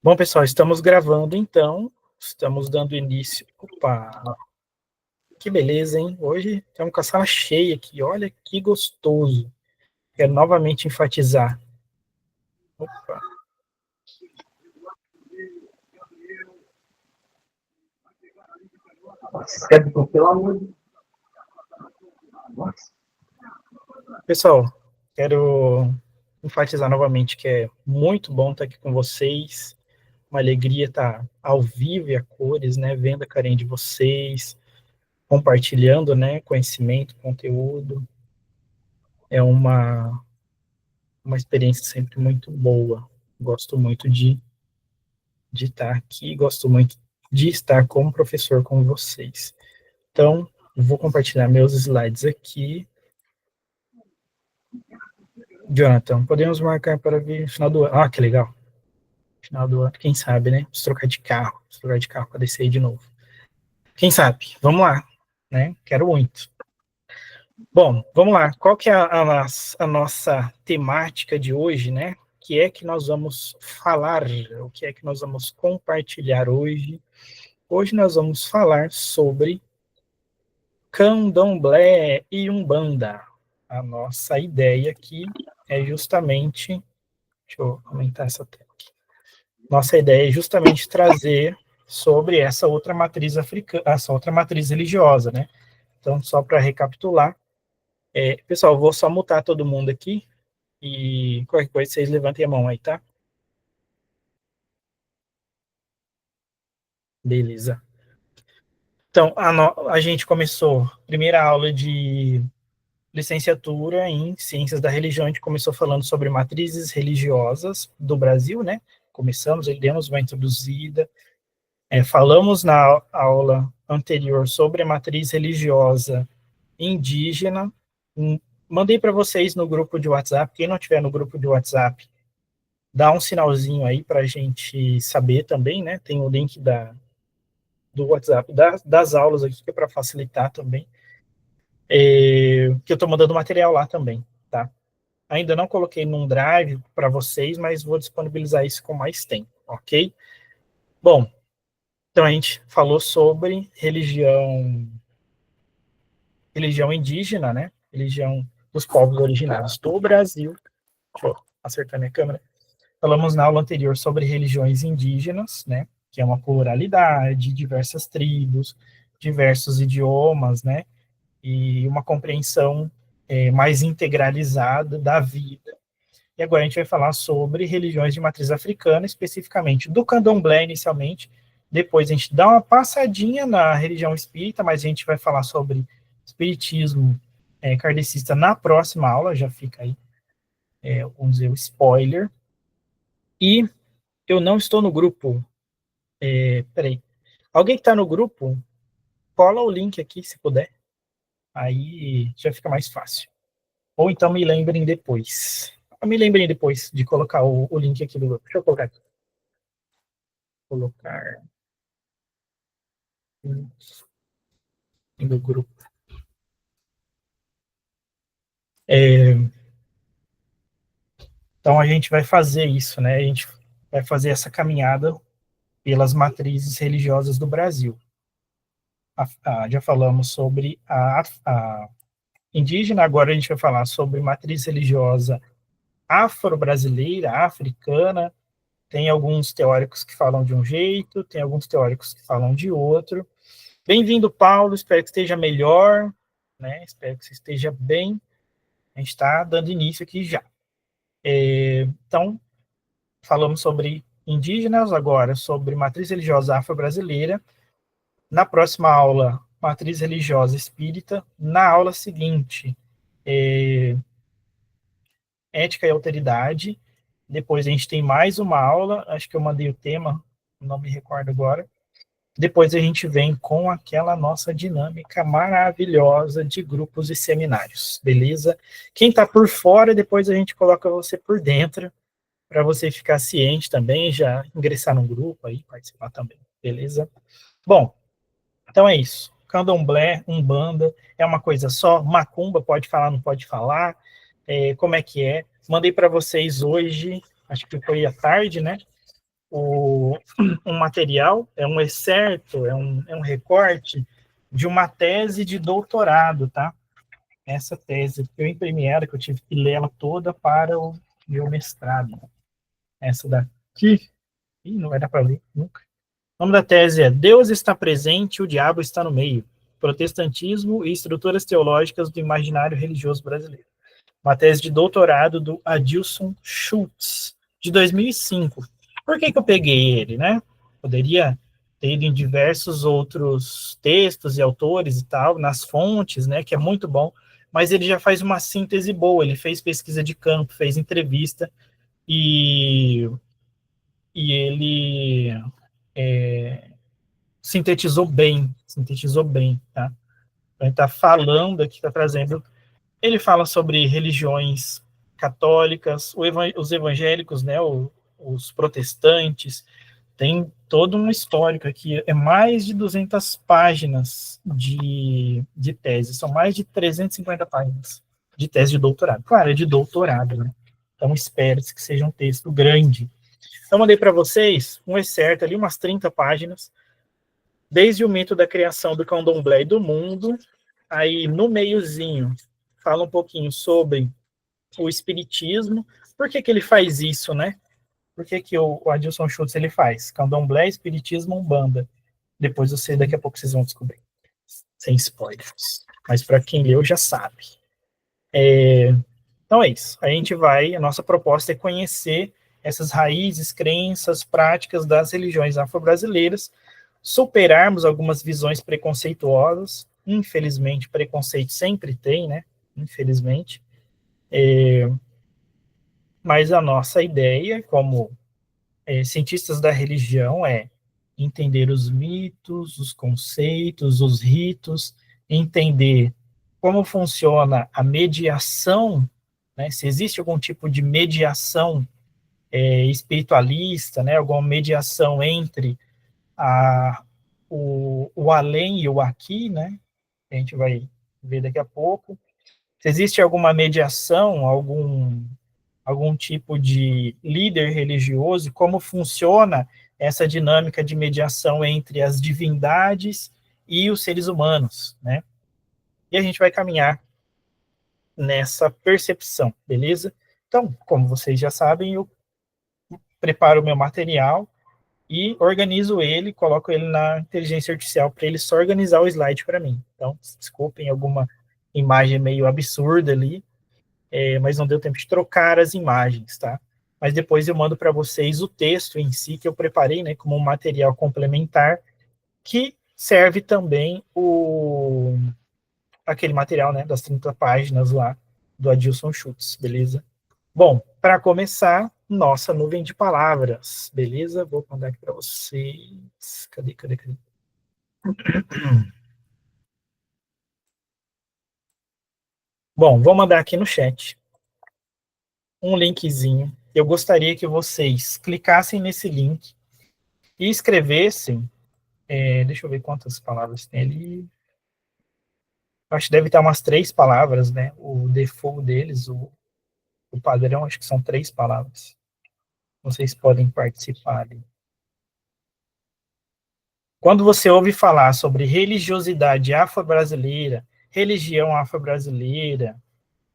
Bom, pessoal, estamos gravando então, estamos dando início. Opa, que beleza, hein? Hoje estamos com a sala cheia aqui, olha que gostoso. Quero novamente enfatizar. Opa. Pelo amor de Deus. Pessoal, quero enfatizar novamente que é muito bom estar aqui com vocês. Uma alegria estar ao vivo e a cores, né? Vendo a carinha de vocês, compartilhando, né? Conhecimento, conteúdo. É uma experiência sempre muito boa. Gosto muito de estar aqui, gosto muito de estar como professor com vocês. Então, vou compartilhar meus slides aqui. Jonathan, podemos marcar para vir no final do ano. Ah, que legal. Final do ano, quem sabe, né? Vamos trocar de carro para descer aí de novo. Quem sabe? Vamos lá, né? Quero muito. Bom, vamos lá. Qual que é a nossa temática de hoje, né? O que é que nós vamos falar? O que é que nós vamos compartilhar hoje? Hoje nós vamos falar sobre Candomblé e Umbanda. A nossa ideia aqui é justamente... Deixa eu aumentar essa tela aqui. Nossa ideia é justamente trazer sobre essa outra matriz africana, essa outra matriz religiosa, né? Então, só para recapitular, pessoal, eu vou só mutar todo mundo aqui e qualquer coisa vocês levantem a mão aí, tá? Beleza. Então, a gente começou a primeira aula de licenciatura em Ciências da Religião, a gente começou falando sobre matrizes religiosas do Brasil, né? Começamos, demos uma introduzida, falamos na aula anterior sobre a matriz religiosa indígena, mandei para vocês no grupo de WhatsApp, quem não tiver no grupo de WhatsApp, dá um sinalzinho aí para a gente saber também, né? Tem o link do WhatsApp das aulas aqui, que é para facilitar também, que eu estou mandando material lá também, tá? Ainda não coloquei num drive para vocês, mas vou disponibilizar isso com mais tempo, ok? Bom, então a gente falou sobre religião indígena, né? Religião dos povos originários do Brasil. Deixa eu acertar minha câmera. Falamos na aula anterior sobre religiões indígenas, né? Que é uma pluralidade, diversas tribos, diversos idiomas, né? E uma compreensão mais integralizada da vida. E agora a gente vai falar sobre religiões de matriz africana, especificamente do candomblé inicialmente. Depois a gente dá uma passadinha na religião espírita, mas a gente vai falar sobre espiritismo kardecista na próxima aula, já fica aí, vamos dizer, o spoiler. E eu não estou no grupo. Peraí. Alguém que está no grupo, cola o link aqui, se puder. Aí já fica mais fácil. Ou então me lembrem depois. Me lembrem depois de colocar o link aqui do grupo. Deixa eu colocar aqui. Colocar do grupo. Então a gente vai fazer isso, né? A gente vai fazer essa caminhada pelas matrizes religiosas do Brasil. Já falamos sobre a indígena, agora a gente vai falar sobre matriz religiosa afro-brasileira, africana. Tem alguns teóricos que falam de um jeito, tem alguns teóricos que falam de outro. Bem-vindo, Paulo, espero que esteja melhor, né? Espero que você esteja bem. A gente está dando início aqui já. Então, falamos sobre indígenas, agora sobre matriz religiosa afro-brasileira. Na próxima aula, matriz religiosa espírita. Na aula seguinte, ética e alteridade. Depois a gente tem mais uma aula, acho que eu mandei o tema, não me recordo agora. Depois a gente vem com aquela nossa dinâmica maravilhosa de grupos e seminários, beleza? Quem está por fora, depois a gente coloca você por dentro, para você ficar ciente também, já ingressar no grupo aí, participar também, beleza? Bom, então é isso. Candomblé, Umbanda, é uma coisa só? Macumba, pode falar, não pode falar? Como é que é? Mandei para vocês hoje, acho que foi à tarde, né? um material, é um excerto, é um recorte de uma tese de doutorado, tá? Essa tese, eu imprimi ela, que eu tive que ler ela toda para o meu mestrado. Essa daqui, não vai dar para ler nunca. O nome da tese é Deus está presente, o diabo está no meio. Protestantismo e estruturas teológicas do imaginário religioso brasileiro. Uma tese de doutorado do Adilson Schultz, de 2005. Por que eu peguei ele, né? Poderia ter ido em diversos outros textos e autores e tal, nas fontes, né, que é muito bom, mas ele já faz uma síntese boa, ele fez pesquisa de campo, fez entrevista, e ele sintetizou bem, tá? Então, ele está falando aqui, está trazendo. Ele fala sobre religiões católicas, os evangélicos, né, os protestantes, tem todo um histórico aqui, é mais de 200 páginas de tese, são mais de 350 páginas de tese de doutorado. Claro, é de doutorado, né? Então, espera-se que seja um texto grande. Então, mandei para vocês um excerto ali, umas 30 páginas, desde o mito da criação do candomblé e do mundo, aí no meiozinho fala um pouquinho sobre o espiritismo, por que ele faz isso, né? Por que o Adilson Schultz ele faz? Candomblé, espiritismo, umbanda. Depois daqui a pouco vocês vão descobrir. Sem spoilers. Mas para quem leu já sabe. Então é isso. A nossa proposta é conhecer essas raízes, crenças, práticas das religiões afro-brasileiras, superarmos algumas visões preconceituosas. Infelizmente, preconceito sempre tem, né? Infelizmente. Mas a nossa ideia, como cientistas da religião, é entender os mitos, os conceitos, os ritos, entender como funciona a mediação, né, se existe algum tipo de mediação espiritualista, né, alguma mediação entre o além e o aqui, né, que a gente vai ver daqui a pouco. Se existe alguma mediação, algum tipo de líder religioso, como funciona essa dinâmica de mediação entre as divindades e os seres humanos, né? E a gente vai caminhar nessa percepção, beleza? Então, como vocês já sabem, eu preparo o meu material e organizo ele, coloco ele na inteligência artificial para ele só organizar o slide para mim. Então, desculpem alguma imagem meio absurda ali, mas não deu tempo de trocar as imagens, tá? Mas depois eu mando para vocês o texto em si que eu preparei, né, como um material complementar, que serve também aquele material, né, das 30 páginas lá do Adilson Schultz, beleza? Bom, para começar, nossa nuvem de palavras, beleza? Vou mandar aqui para vocês. Cadê? Bom, vou mandar aqui no chat um linkzinho. Eu gostaria que vocês clicassem nesse link e escrevessem. Deixa eu ver quantas palavras tem ali. Acho que deve ter umas 3 palavras, né? O default deles, o padrão, acho que são 3 palavras. Vocês podem participar ali. Quando você ouve falar sobre religiosidade afro-brasileira, religião afro-brasileira,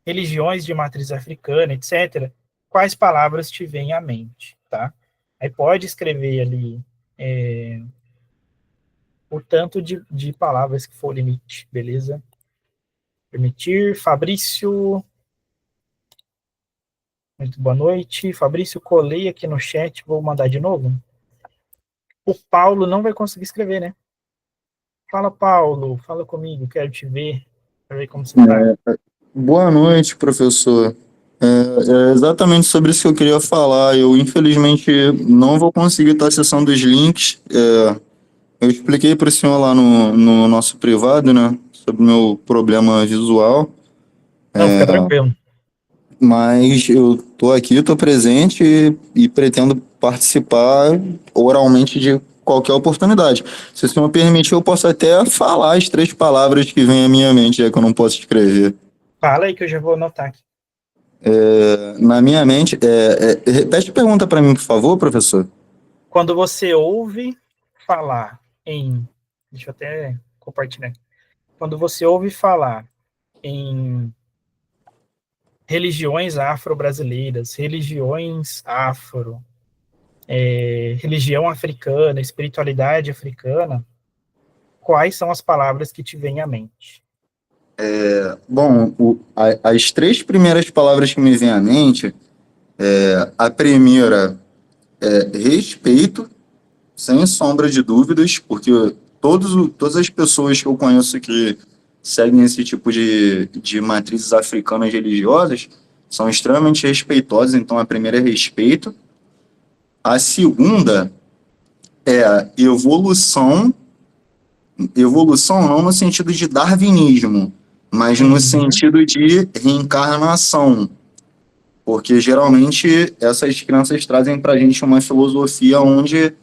religiões de matriz africana, etc., quais palavras te vêm à mente, tá? Aí pode escrever ali o tanto de palavras que for limite, beleza? Permitir, Fabrício, muito boa noite. Fabrício, colei aqui no chat, vou mandar de novo. O Paulo não vai conseguir escrever, né? Fala, Paulo, fala comigo, quero te ver, para ver como você tá. Boa noite, professor. É exatamente sobre isso que eu queria falar. Eu, infelizmente, não vou conseguir estar acessando os links. Eu expliquei para o senhor lá no nosso privado, né, sobre o meu problema visual, Não, fica tranquilo. mas eu estou aqui, estou presente e pretendo participar oralmente de qualquer oportunidade. Se o senhor permitir, eu posso até falar as 3 palavras que vêm à minha mente, já que eu não posso escrever. Fala aí que eu já vou anotar aqui. Na minha mente, repete a pergunta para mim, por favor, professor. Quando você ouve falar em... Deixa eu até compartilhar. Quando você ouve falar em religiões afro-brasileiras, religiões afro, religião africana, espiritualidade africana, quais são as palavras que te vêm à mente? Bom, as três primeiras palavras que me vêm à mente, a primeira é respeito, sem sombra de dúvidas, porque todas as pessoas que eu conheço que seguem esse tipo de matrizes africanas religiosas são extremamente respeitosas, então a primeira é respeito. A segunda é evolução não no sentido de darwinismo, mas no Uhum. sentido de reencarnação, porque geralmente essas crenças trazem para a gente uma filosofia onde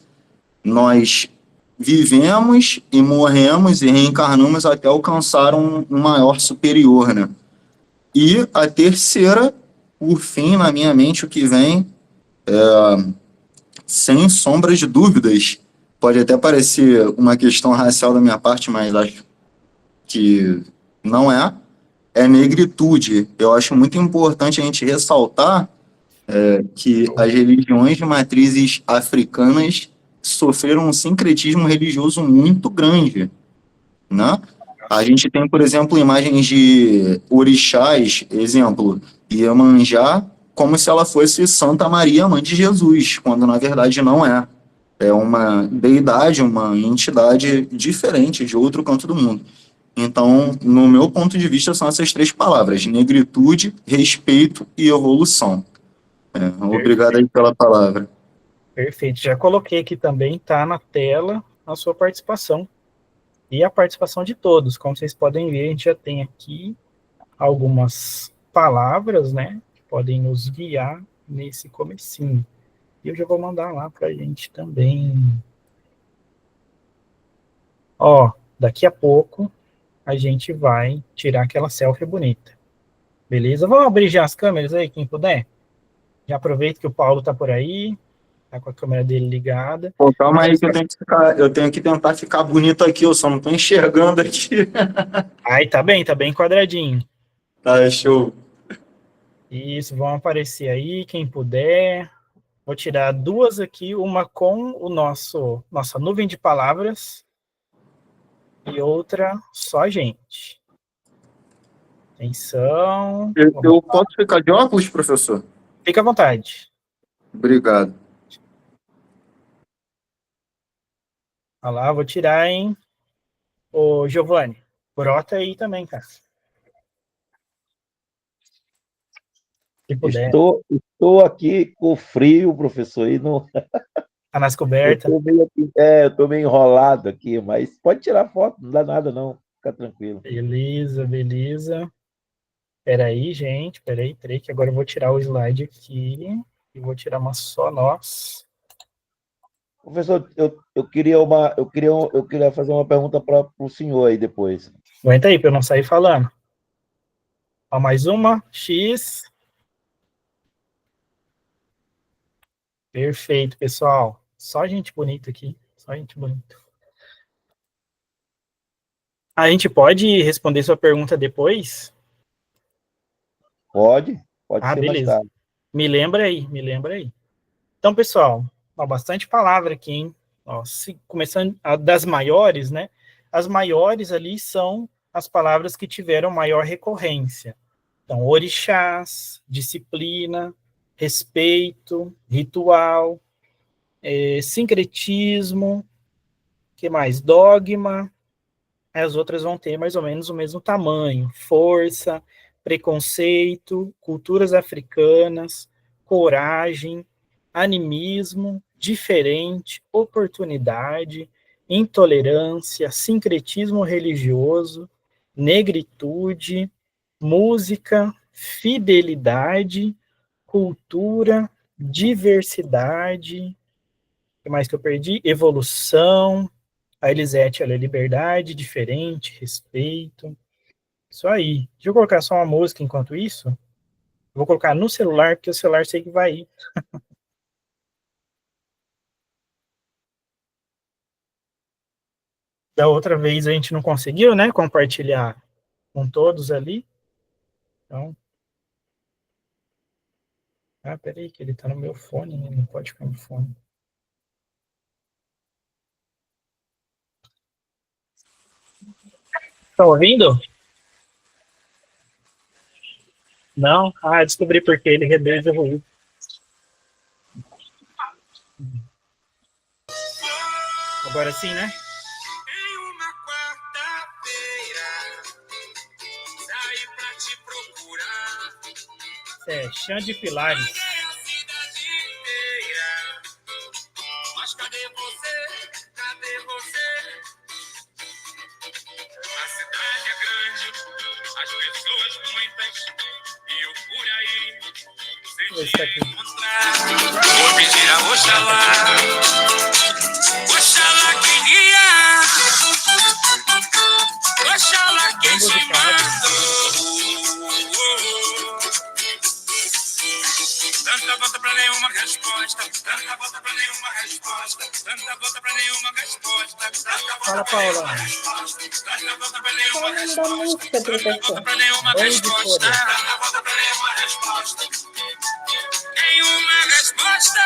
nós vivemos e morremos e reencarnamos até alcançar um maior superior, né? E a terceira, por fim, na minha mente, o que vem, sem sombras de dúvidas, pode até parecer uma questão racial da minha parte, mas acho que não é negritude. Eu acho muito importante a gente ressaltar que as religiões de matrizes africanas sofreram um sincretismo religioso muito grande, né? A gente tem, por exemplo, imagens de orixás, exemplo, Iemanjá, como se ela fosse Santa Maria, mãe de Jesus, quando na verdade não é. É uma deidade, uma entidade diferente de outro canto do mundo. Então, no meu ponto de vista, são essas três palavras: negritude, respeito e evolução. Obrigado aí Perfeito, pela palavra. perfeito. Já coloquei aqui também, tá na tela, a sua participação. E a participação de todos. Como vocês podem ver, a gente já tem aqui algumas palavras, né, que podem nos guiar nesse comecinho. E eu já vou mandar lá para a gente também. Ó, daqui a pouco a gente vai tirar aquela selfie bonita. Beleza? Vamos abrir já as câmeras aí, quem puder. Já aproveita que o Paulo tá por aí, tá com a câmera dele ligada. Pô, calma aí Vamos que eu tenho que tentar ficar bonito aqui, eu só não tô enxergando aqui. Aí tá bem quadradinho. Tá, show. Isso, vão aparecer aí, quem puder. Vou tirar duas aqui, uma com o nossa nuvem de palavras e outra só a gente. Atenção. Vamos Eu lá. posso ficar de óculos, professor? Fica à vontade. Obrigado. Olha lá, vou tirar, hein? Ô, Giovanni, brota aí também, cara. Se puder. Estou aqui com frio, professor, e não, Tá nas eu cobertas. estou eu tô meio enrolado aqui, mas pode tirar foto, não dá nada não, fica tranquilo. Beleza, beleza. Peraí, gente. Peraí, que agora eu vou tirar o slide aqui. E vou tirar uma só nós. Professor, eu queria fazer uma pergunta para o senhor aí depois. Aguenta aí, pra eu não sair falando. Ó, mais uma. X. Perfeito, pessoal. Só gente bonita aqui. Só gente bonita. A gente pode responder sua pergunta depois? Pode Ah, ser mais beleza. tarde. Me lembra aí, me lembra aí. Então, pessoal, ó, bastante palavra aqui, hein? Ó, começando das maiores, né? As maiores ali são as palavras que tiveram maior recorrência. Então, orixás, disciplina, respeito, ritual, sincretismo, que mais? Dogma. As outras vão ter mais ou menos o mesmo tamanho: força, preconceito, culturas africanas, coragem, animismo, diferente, oportunidade, intolerância, sincretismo religioso, negritude, música, fidelidade, cultura, diversidade, o que mais que eu perdi? Evolução. A Elisete, ela é liberdade, diferente, respeito. Isso aí. Deixa eu colocar só uma música enquanto isso. Eu vou colocar no celular, porque o celular sei que vai ir. Da outra vez a gente não conseguiu, né, compartilhar com todos ali. Então, peraí, que ele tá no meu fone, né? Não pode ficar no fone. Tá ouvindo? Não? Descobri porque ele reduz o ruído. Agora sim, né? Em uma quarta-feira, saí pra te procurar. Xande Pilares. Andei a cidade inteira, mas cadê você? Cadê você? A cidade é grande, as pessoas muitas, e eu por aí, sem te encontrar. Vou pedir a Oxalá, Oxalá quem guia, Oxalá quem te mandou. Tanta volta pra nenhuma resposta, tanta volta pra nenhuma resposta, tanta volta pra nenhuma resposta, tanta Fala, volta pra nenhuma Paula. resposta, tanta volta pra nenhuma Da resposta, música, tanta volta professor. pra nenhuma Oi, resposta, Vitória. tanta volta pra nenhuma resposta. Nenhuma resposta,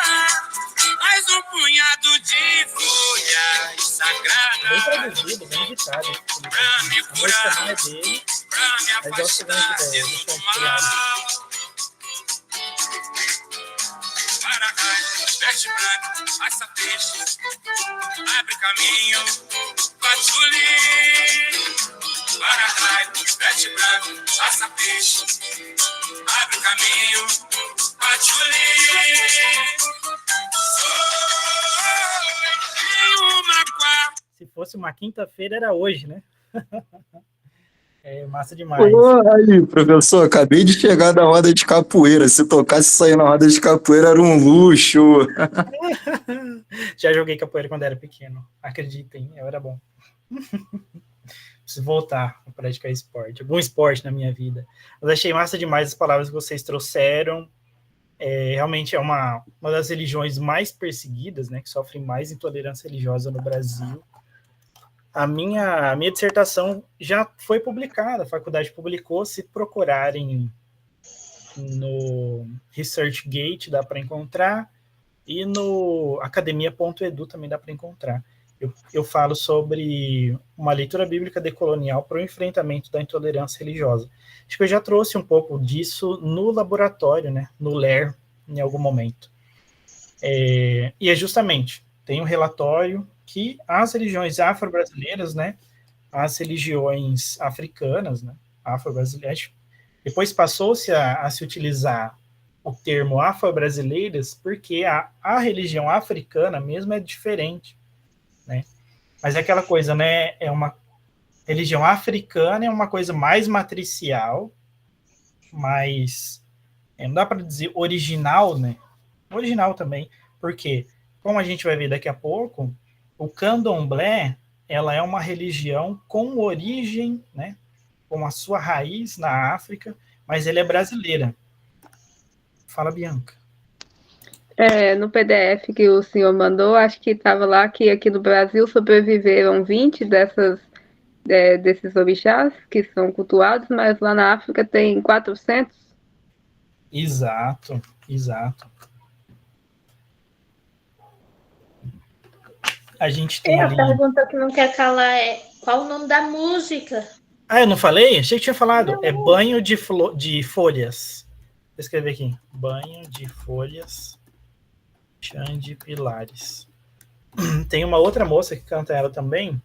mais um punhado de folhas Bem sagradas traduzido, bem ditado. pra me A música curar, não é dele, pra me mas gosto muito afastar dele. do mal. Para trás, veste branco, passa peixe, abre caminho, patchouli. Para trás, veste branco, passa peixe, abre caminho, patchouli. Em uma quarta. Se fosse uma quinta-feira, era hoje, né? É massa demais. Pô, aí, professor, acabei de chegar da roda de capoeira. Se tocasse isso aí na roda de capoeira, era um luxo. Já joguei capoeira quando era pequeno. Acreditem, eu era bom. Preciso voltar a praticar esporte. Algum esporte na minha vida. Mas achei massa demais as palavras que vocês trouxeram. Realmente é uma das religiões mais perseguidas, né? Que sofre mais intolerância religiosa no Brasil. A minha dissertação já foi publicada, a faculdade publicou. Se procurarem no ResearchGate, dá para encontrar, e no academia.edu também dá para encontrar. Eu falo sobre uma leitura bíblica decolonial para o enfrentamento da intolerância religiosa. Acho que eu já trouxe um pouco disso no laboratório, né, no LER, em algum momento. E é justamente, tem um relatório que as religiões afro-brasileiras, né, as religiões africanas, né, afro-brasileiras, depois passou-se a se utilizar o termo afro-brasileiras porque a religião africana mesmo é diferente, né? Mas é aquela coisa, né? É uma religião africana, é uma coisa mais matricial, mas não dá para dizer original, né? Original também, porque, como a gente vai ver daqui a pouco, o candomblé, ela é uma religião com origem, né? Com a sua raiz na África, mas ele é brasileira. Fala, Bianca. No PDF que o senhor mandou, acho que estava lá que aqui no Brasil sobreviveram 20 desses orixás que são cultuados, mas lá na África tem 400. Exato. A gente tem A ali... pergunta que não quer calar é qual o nome da música? eu não falei? Achei que tinha falado. Não. É banho de folhas. Vou escrever aqui. Banho de folhas. Xande Pilares. Tem uma outra moça que canta ela também,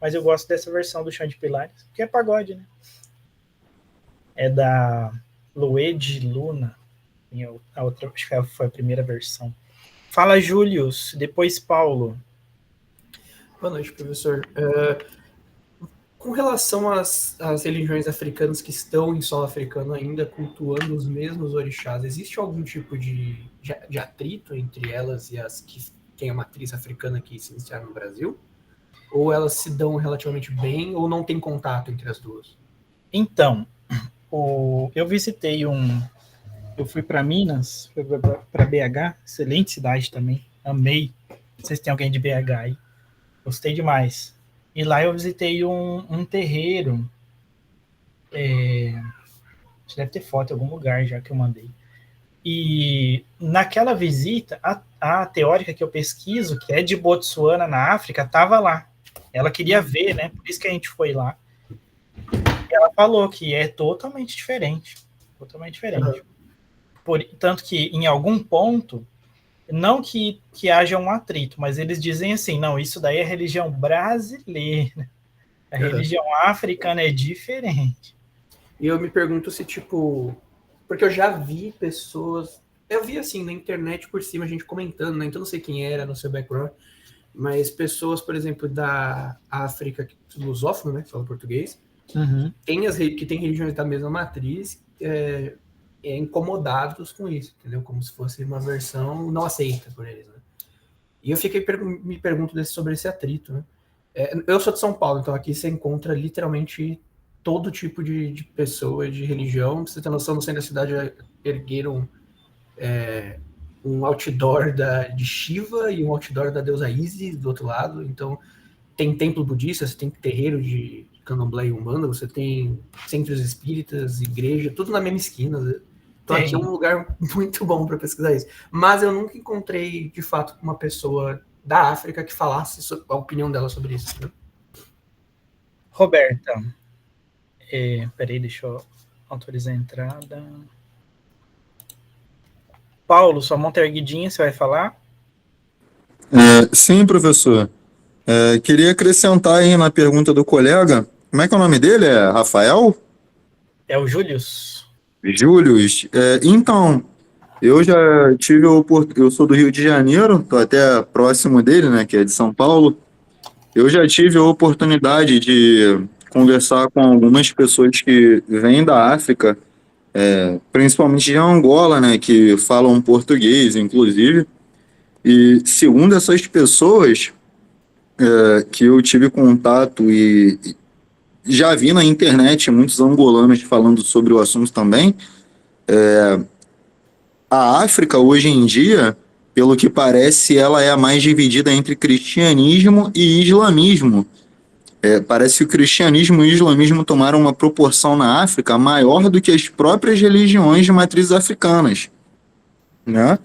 mas eu gosto dessa versão do Xande Pilares, porque é pagode, né? É da Lued Luna. A outra, acho que foi a primeira versão. Fala, Július. Depois, Paulo. Boa noite, professor. Com relação às religiões africanas que estão em solo africano ainda cultuando os mesmos orixás, existe algum tipo de atrito entre elas e as que têm a matriz africana que se iniciaram no Brasil? Ou elas se dão relativamente bem, ou não tem contato entre as duas? Então, eu visitei eu fui para Minas, fui para BH, excelente cidade também, amei. Não sei se tem alguém de BH aí. Gostei demais. E lá eu visitei um terreiro. Deve ter foto em algum lugar já que eu mandei. E naquela visita, a teórica que eu pesquiso, que é de Botsuana, na África, estava lá. Ela queria ver, né? Por isso que a gente foi lá. E ela falou que é totalmente diferente. Totalmente diferente. Tanto que, em algum ponto, não que haja um atrito, mas eles dizem assim, não, isso daí é religião brasileira. A religião africana é diferente. E eu me pergunto se, tipo... Porque eu já vi pessoas... Eu vi, assim, na internet por cima, a gente comentando, né? Então não sei quem era no seu background, mas pessoas, por exemplo, da África lusófona, né? Que fala português, que tem religiões da mesma matriz, incomodados com isso, entendeu? Como se fosse uma versão não aceita por eles, né? E eu me pergunto sobre esse atrito, né? Eu sou de São Paulo, então aqui você encontra literalmente todo tipo de pessoa, de religião. Pra você ter noção, no centro da cidade ergueram um outdoor de Shiva e um outdoor da deusa Isis do outro lado. Então, tem templo budista, você tem terreiro de candomblé e umbanda, você tem centros espíritas, igreja, tudo na mesma esquina. Então, aqui é um lugar muito bom para pesquisar isso. Mas eu nunca encontrei, de fato, uma pessoa da África que falasse a opinião dela sobre isso. Né? Roberta, peraí, deixa eu autorizar a entrada. Paulo, sua mão tá erguidinha, você vai falar? Sim, professor. Queria acrescentar aí na pergunta do colega, como é que é o nome dele? É Rafael? É o Július. Július. Então, eu já tive eu sou do Rio de Janeiro, estou até próximo dele, né, que é de São Paulo. Eu já tive a oportunidade de conversar com algumas pessoas que vêm da África, principalmente de Angola, né, que falam português, inclusive. E segundo essas pessoas que eu tive contato e já vi na internet muitos angolanos falando sobre o assunto também, a África hoje em dia, pelo que parece, ela é a mais dividida entre cristianismo e islamismo. Parece que o cristianismo e o islamismo tomaram uma proporção na África maior do que as próprias religiões de matrizes africanas, né?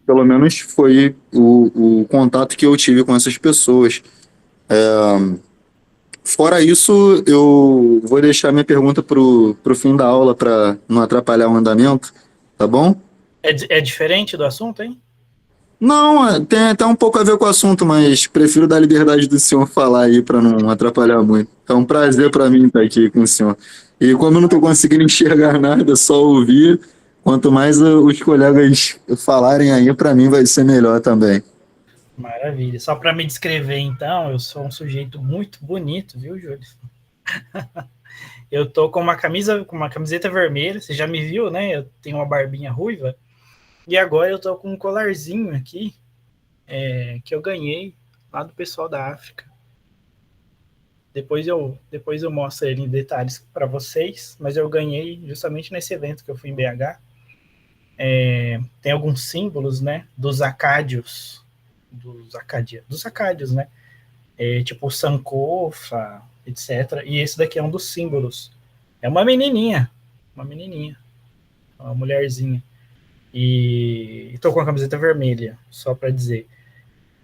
Pelo menos foi o contato que eu tive com essas pessoas. Fora isso, eu vou deixar minha pergunta pro fim da aula para não atrapalhar o andamento, tá bom? É diferente do assunto, hein? Não, tem até um pouco a ver com o assunto, mas prefiro dar liberdade do senhor falar aí para não atrapalhar muito. É um prazer para mim estar aqui com o senhor. E como eu não estou conseguindo enxergar nada, só ouvir, quanto mais os colegas falarem aí, para mim vai ser melhor também. Maravilha. Só para me descrever, então, eu sou um sujeito muito bonito, viu, Júlio? Eu tô com uma camiseta vermelha, você já me viu, né? Eu tenho uma barbinha ruiva. E agora eu tô com um colarzinho aqui, que eu ganhei lá do pessoal da África. Depois eu mostro ele em detalhes para vocês, mas eu ganhei justamente nesse evento que eu fui em BH. Tem alguns símbolos, né, dos acádios, né? Tipo o Sankofa, etc. E esse daqui é um dos símbolos. É uma menininha, uma mulherzinha. E estou com a camiseta vermelha, só para dizer.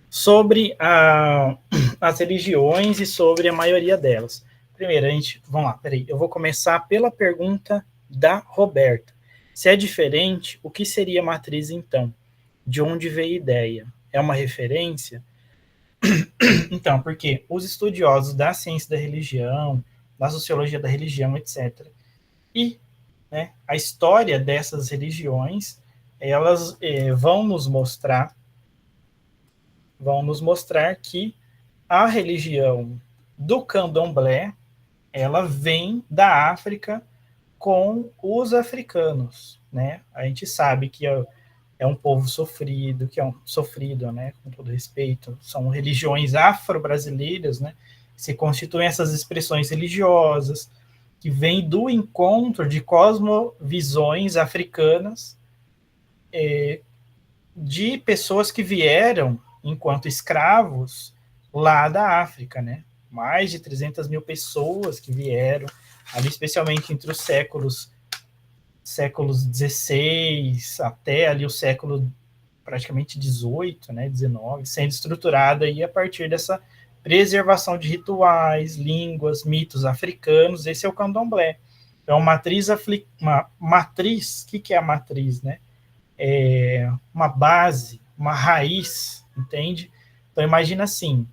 Sobre as religiões e sobre a maioria delas. Primeiro, vamos lá, peraí. Eu vou começar pela pergunta da Roberta. Se é diferente, o que seria matriz, então? De onde veio a ideia? É uma referência? Então, porque os estudiosos da ciência da religião, da sociologia da religião, etc., e a história dessas religiões, elas vão nos mostrar que a religião do candomblé, ela vem da África com os africanos, né? A gente sabe que é um povo sofrido, né? Com todo respeito, são religiões afro-brasileiras, né? Se constituem essas expressões religiosas que vêm do encontro de cosmovisões africanas de pessoas que vieram enquanto escravos lá da África, né? mais de 300 mil pessoas que vieram, ali especialmente entre os séculos XVI até ali o século praticamente XVIII, né, XIX, sendo estruturada aí a partir dessa preservação de rituais, línguas, mitos africanos. Esse é o candomblé. Então, uma matriz, o que é a matriz, né? É uma base, uma raiz, entende? Então, imagina assim,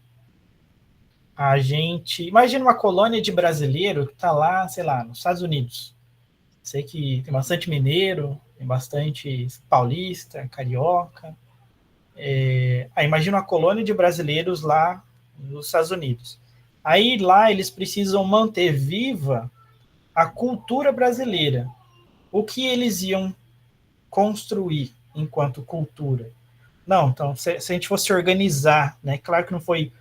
imagina uma colônia de brasileiro que está lá, sei lá, nos Estados Unidos. Sei que tem bastante mineiro, tem bastante paulista, carioca. Aí imagina uma colônia de brasileiros lá nos Estados Unidos. Aí lá eles precisam manter viva a cultura brasileira. O que eles iam construir enquanto cultura? Não, então, se a gente fosse organizar, né? Claro que não foi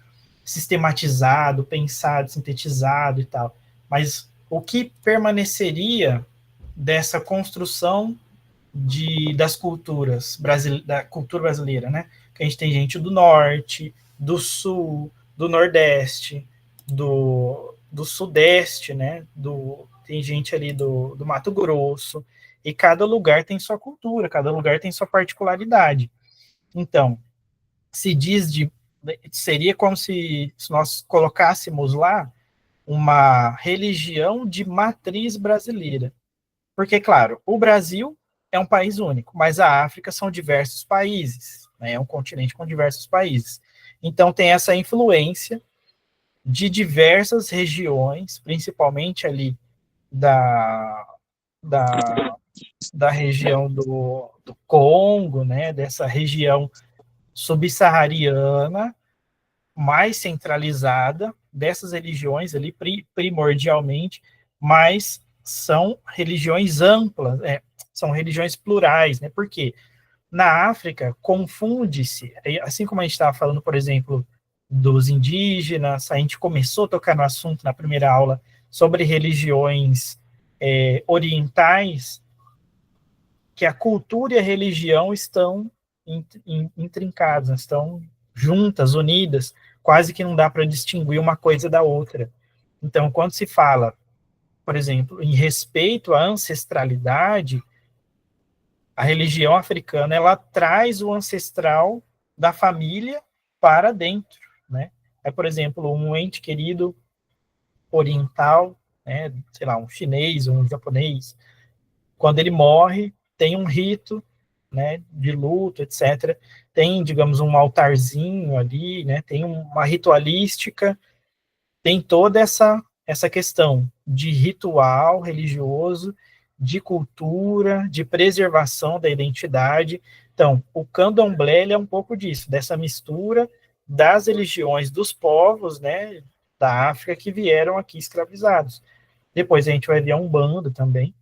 sistematizado, pensado, sintetizado e tal, mas o que permaneceria dessa construção das culturas, da cultura brasileira, né? Que a gente tem gente do norte, do sul, do nordeste, do sudeste, né? Tem gente ali do Mato Grosso, e cada lugar tem sua cultura, cada lugar tem sua particularidade. Então, seria como se nós colocássemos lá uma religião de matriz brasileira. Porque, claro, o Brasil é um país único, mas a África são diversos países, né? É um continente com diversos países. Então, tem essa influência de diversas regiões, principalmente ali da região do Congo, né? Dessa região subsaariana, mais centralizada, dessas religiões ali, primordialmente, mas são religiões amplas, são religiões plurais, né? Porque na África confunde-se, assim como a gente estava falando, por exemplo, dos indígenas, a gente começou a tocar no assunto na primeira aula sobre religiões orientais, que a cultura e a religião estão intrincadas, estão juntas, unidas, quase que não dá para distinguir uma coisa da outra. Então, quando se fala, por exemplo, em respeito à ancestralidade, a religião africana, ela traz o ancestral da família para dentro, né? Por exemplo, um ente querido oriental, né, sei lá, um chinês, um japonês, quando ele morre, tem um rito, né, de luto, etc. Tem, digamos, um altarzinho ali, né, tem uma ritualística, tem toda essa questão de ritual religioso, de cultura, de preservação da identidade. Então, o candomblé ele é um pouco disso, dessa mistura das religiões dos povos, né, da África que vieram aqui escravizados. Depois a gente vai ver a Umbanda também,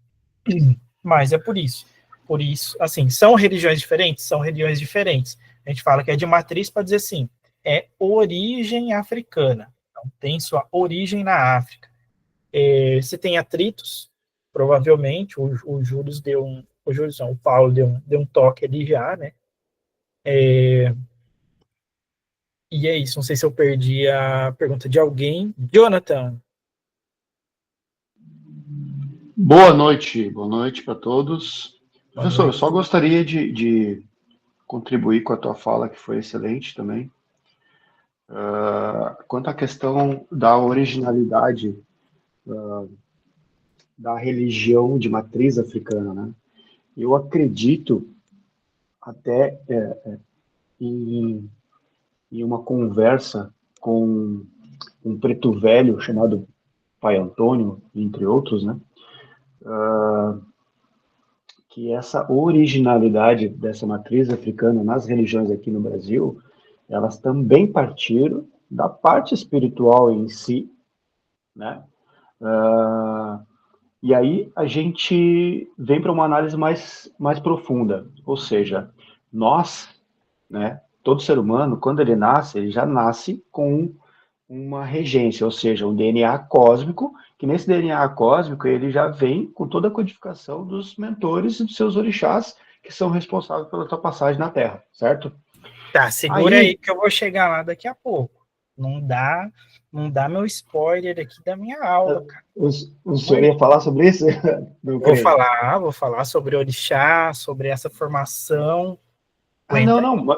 mas é por isso. Por isso, assim, são religiões diferentes? São religiões diferentes. A gente fala que é de matriz para dizer assim, é origem africana. Então, tem sua origem na África. Você tem atritos, provavelmente, o Júlio o Paulo deu um toque ali já, né? E é isso, não sei se eu perdi a pergunta de alguém. Jonathan. Boa noite para todos. Professor, eu só gostaria de contribuir com a tua fala, que foi excelente também. Quanto à questão da originalidade da religião de matriz africana, né? Eu acredito até em uma conversa com um preto velho chamado Pai Antônio, entre outros, né? Que essa originalidade dessa matriz africana nas religiões aqui no Brasil, elas também partiram da parte espiritual em si, né? E aí a gente vem para uma análise mais profunda, ou seja, nós, né, todo ser humano, quando ele nasce, ele já nasce com uma regência, ou seja, um DNA cósmico, que nesse DNA cósmico ele já vem com toda a codificação dos mentores e dos seus orixás, que são responsáveis pela tua passagem na Terra, certo? Tá, segura aí que eu vou chegar lá daqui a pouco. Não dá meu spoiler aqui da minha aula, cara. O senhor ia falar sobre isso? Não creio. Vou falar sobre orixá, sobre essa formação.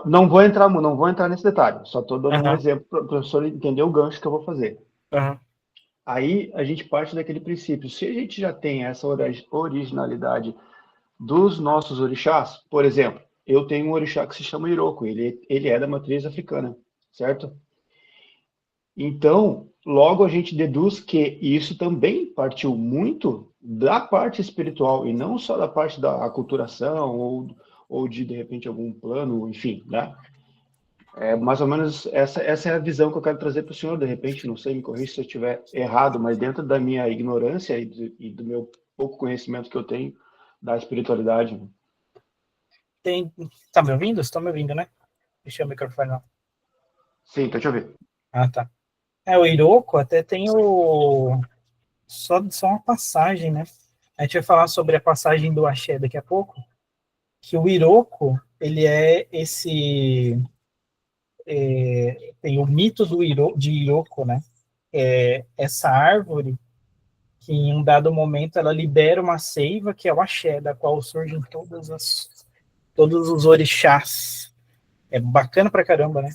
Não vou entrar nesse detalhe. Só estou dando um Aham. exemplo para o professor entender o gancho que eu vou fazer. Aham. Aí a gente parte daquele princípio. Se a gente já tem essa originalidade dos nossos orixás, por exemplo, eu tenho um orixá que se chama Iroko, ele é da matriz africana, certo? Então, logo a gente deduz que isso também partiu muito da parte espiritual e não só da parte da aculturação ou de repente, algum plano, enfim, né? É mais ou menos essa é a visão que eu quero trazer para o senhor. De repente, não sei, me corrija se eu estiver errado, mas dentro da minha ignorância e do meu pouco conhecimento que eu tenho da espiritualidade. Tá me ouvindo? Vocês estão me ouvindo, né? Deixa o microfone lá. Sim, tô te ouvindo. Ah, tá. O Iroko até tem só uma passagem, né? A gente vai falar sobre a passagem do Axé daqui a pouco, que o Iroko, ele é esse... tem o mito de Iroko, né? Essa árvore que em um dado momento ela libera uma seiva, que é o Axé, da qual surgem todos os orixás. É bacana pra caramba, né?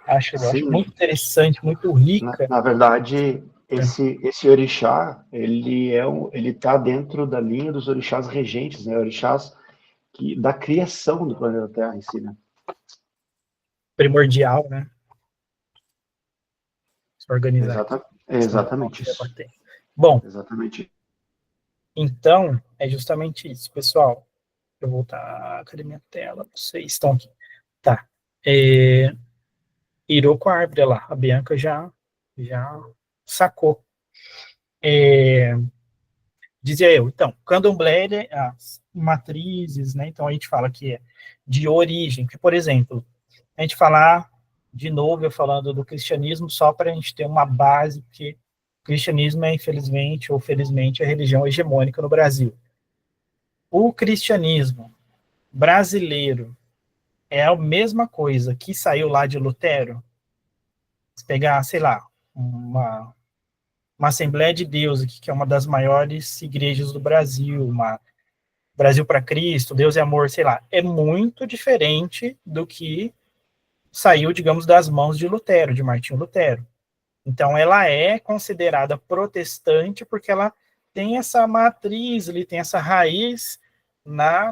Eu acho muito interessante, muito rica. Na verdade, esse orixá, ele tá dentro da linha dos orixás regentes, né? Orixás da criação do planeta Terra em si, né? Primordial, né? Se organizar. Exatamente isso. Bom, exatamente. Então, é justamente isso, pessoal. Eu vou voltar, cadê minha tela? Vocês estão aqui. Tá. Irou com a árvore lá. A Bianca já sacou. Dizia eu. Então, candomblé é as matrizes, né? Então, a gente fala que é de origem. Que, por exemplo, a gente falar, de novo, eu falando do cristianismo, só para a gente ter uma base, porque o cristianismo é, infelizmente ou felizmente, a religião hegemônica no Brasil. O cristianismo brasileiro é a mesma coisa que saiu lá de Lutero. Se pegar, sei lá, uma Assembleia de Deus, aqui, que é uma das maiores igrejas do Brasil, uma Brasil para Cristo, Deus é Amor, sei lá, é muito diferente do que saiu, digamos, das mãos de Lutero, de Martinho Lutero. Então, ela é considerada protestante porque ela tem essa matriz, ele tem essa raiz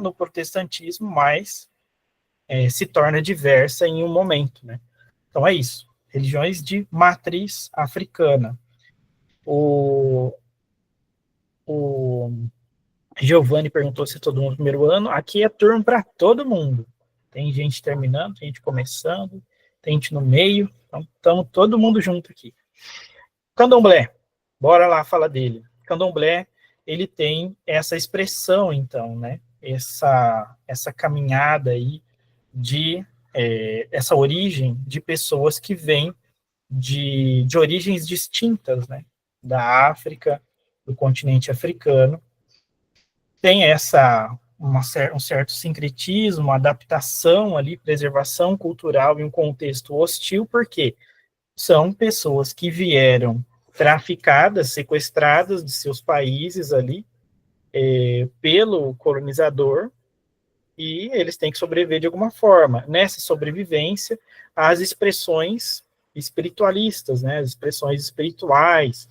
no protestantismo, mas se torna diversa em um momento, né? Então, é isso. Religiões de matriz africana. O Giovanni perguntou se todo mundo no primeiro ano. Aqui é turno para todo mundo. Tem gente terminando, tem gente começando, tem gente no meio. Então, estamos todo mundo junto aqui. Candomblé. Bora lá falar dele. Candomblé, ele tem essa expressão, então, né? Essa caminhada aí de essa origem de pessoas que vêm de origens distintas, né? Da África, do continente africano. Tem um certo sincretismo, uma adaptação ali, preservação cultural em um contexto hostil, porque são pessoas que vieram traficadas, sequestradas de seus países ali pelo colonizador, e eles têm que sobreviver de alguma forma. Nessa sobrevivência, as expressões espiritualistas, né, as expressões espirituais,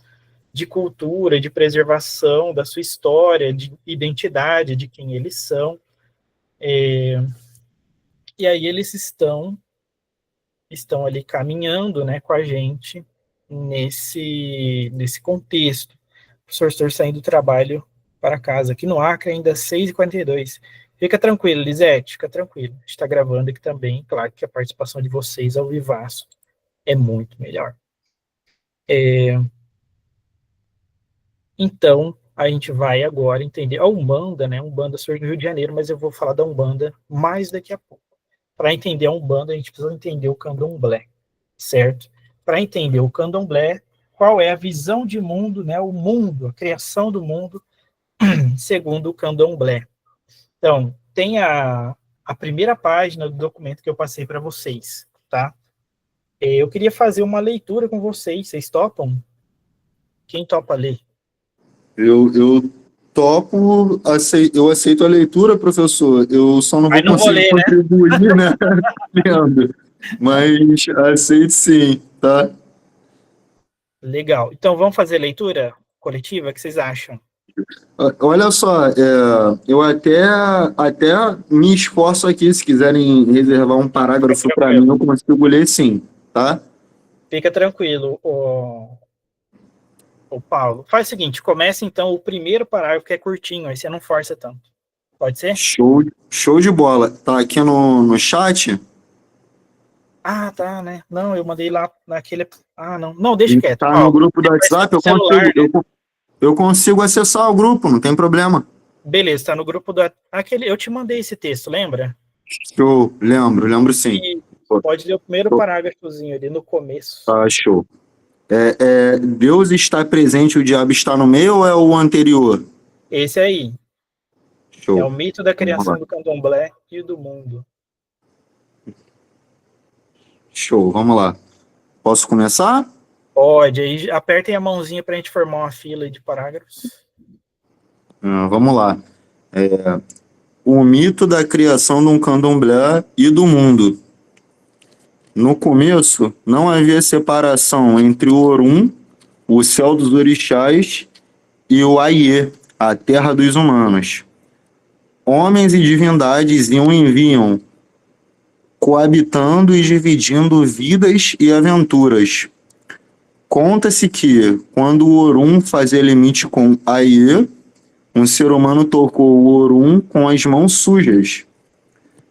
de cultura, de preservação da sua história, de identidade, de quem eles são. E aí eles estão ali caminhando, né, com a gente nesse contexto. O professor estou saindo do trabalho para casa, aqui no Acre, ainda 6h42. Fica tranquilo, Lisete, fica tranquilo. A gente está gravando aqui também, claro que a participação de vocês ao vivaço é muito melhor. Então, a gente vai agora entender a Umbanda, né? Umbanda surge no Rio de Janeiro, mas eu vou falar da Umbanda mais daqui a pouco. Para entender a Umbanda, a gente precisa entender o Candomblé, certo? Para entender o Candomblé, qual é a visão de mundo, né? O mundo, a criação do mundo, segundo o Candomblé. Então, tem a primeira página do documento que eu passei para vocês, tá? Eu queria fazer uma leitura com vocês topam? Quem topa ler? Eu topo, eu aceito a leitura, professor. Eu só não vou Mas não vou conseguir ler, né? contribuir, né? Lendo. Mas aceito sim, tá? Legal. Então vamos fazer leitura coletiva? O que vocês acham? Olha só, eu até me esforço aqui, se quiserem reservar um parágrafo para mim, eu consigo ler sim, tá? Fica tranquilo, o Paulo. Faz o seguinte, começa então o primeiro parágrafo, que é curtinho, aí você não força tanto. Pode ser? Show de bola. Tá aqui no chat? Ah, tá, né? Não, eu mandei lá naquele... Ah, não. Não, deixa quieto, Tá Paulo. no grupo do WhatsApp, eu consigo acessar o grupo, não tem problema. Beleza, tá no grupo do... Eu te mandei esse texto, lembra? Show, lembro sim. E pode ler o primeiro parágrafozinho ali no começo. Tá, show. Deus está presente, o diabo está no meio, ou é o anterior? Esse aí. Show. É o mito da criação do candomblé e do mundo. Show, vamos lá. Posso começar? Pode, aí apertem a mãozinha pra gente formar uma fila de parágrafos. Vamos lá. O mito da criação de um candomblé e do mundo. No começo, não havia separação entre o Orum, o céu dos orixás, e o Aie, a terra dos humanos. Homens e divindades iam e vinham, coabitando e dividindo vidas e aventuras. Conta-se que, quando o Orum fazia limite com Aie, um ser humano tocou o Orum com as mãos sujas.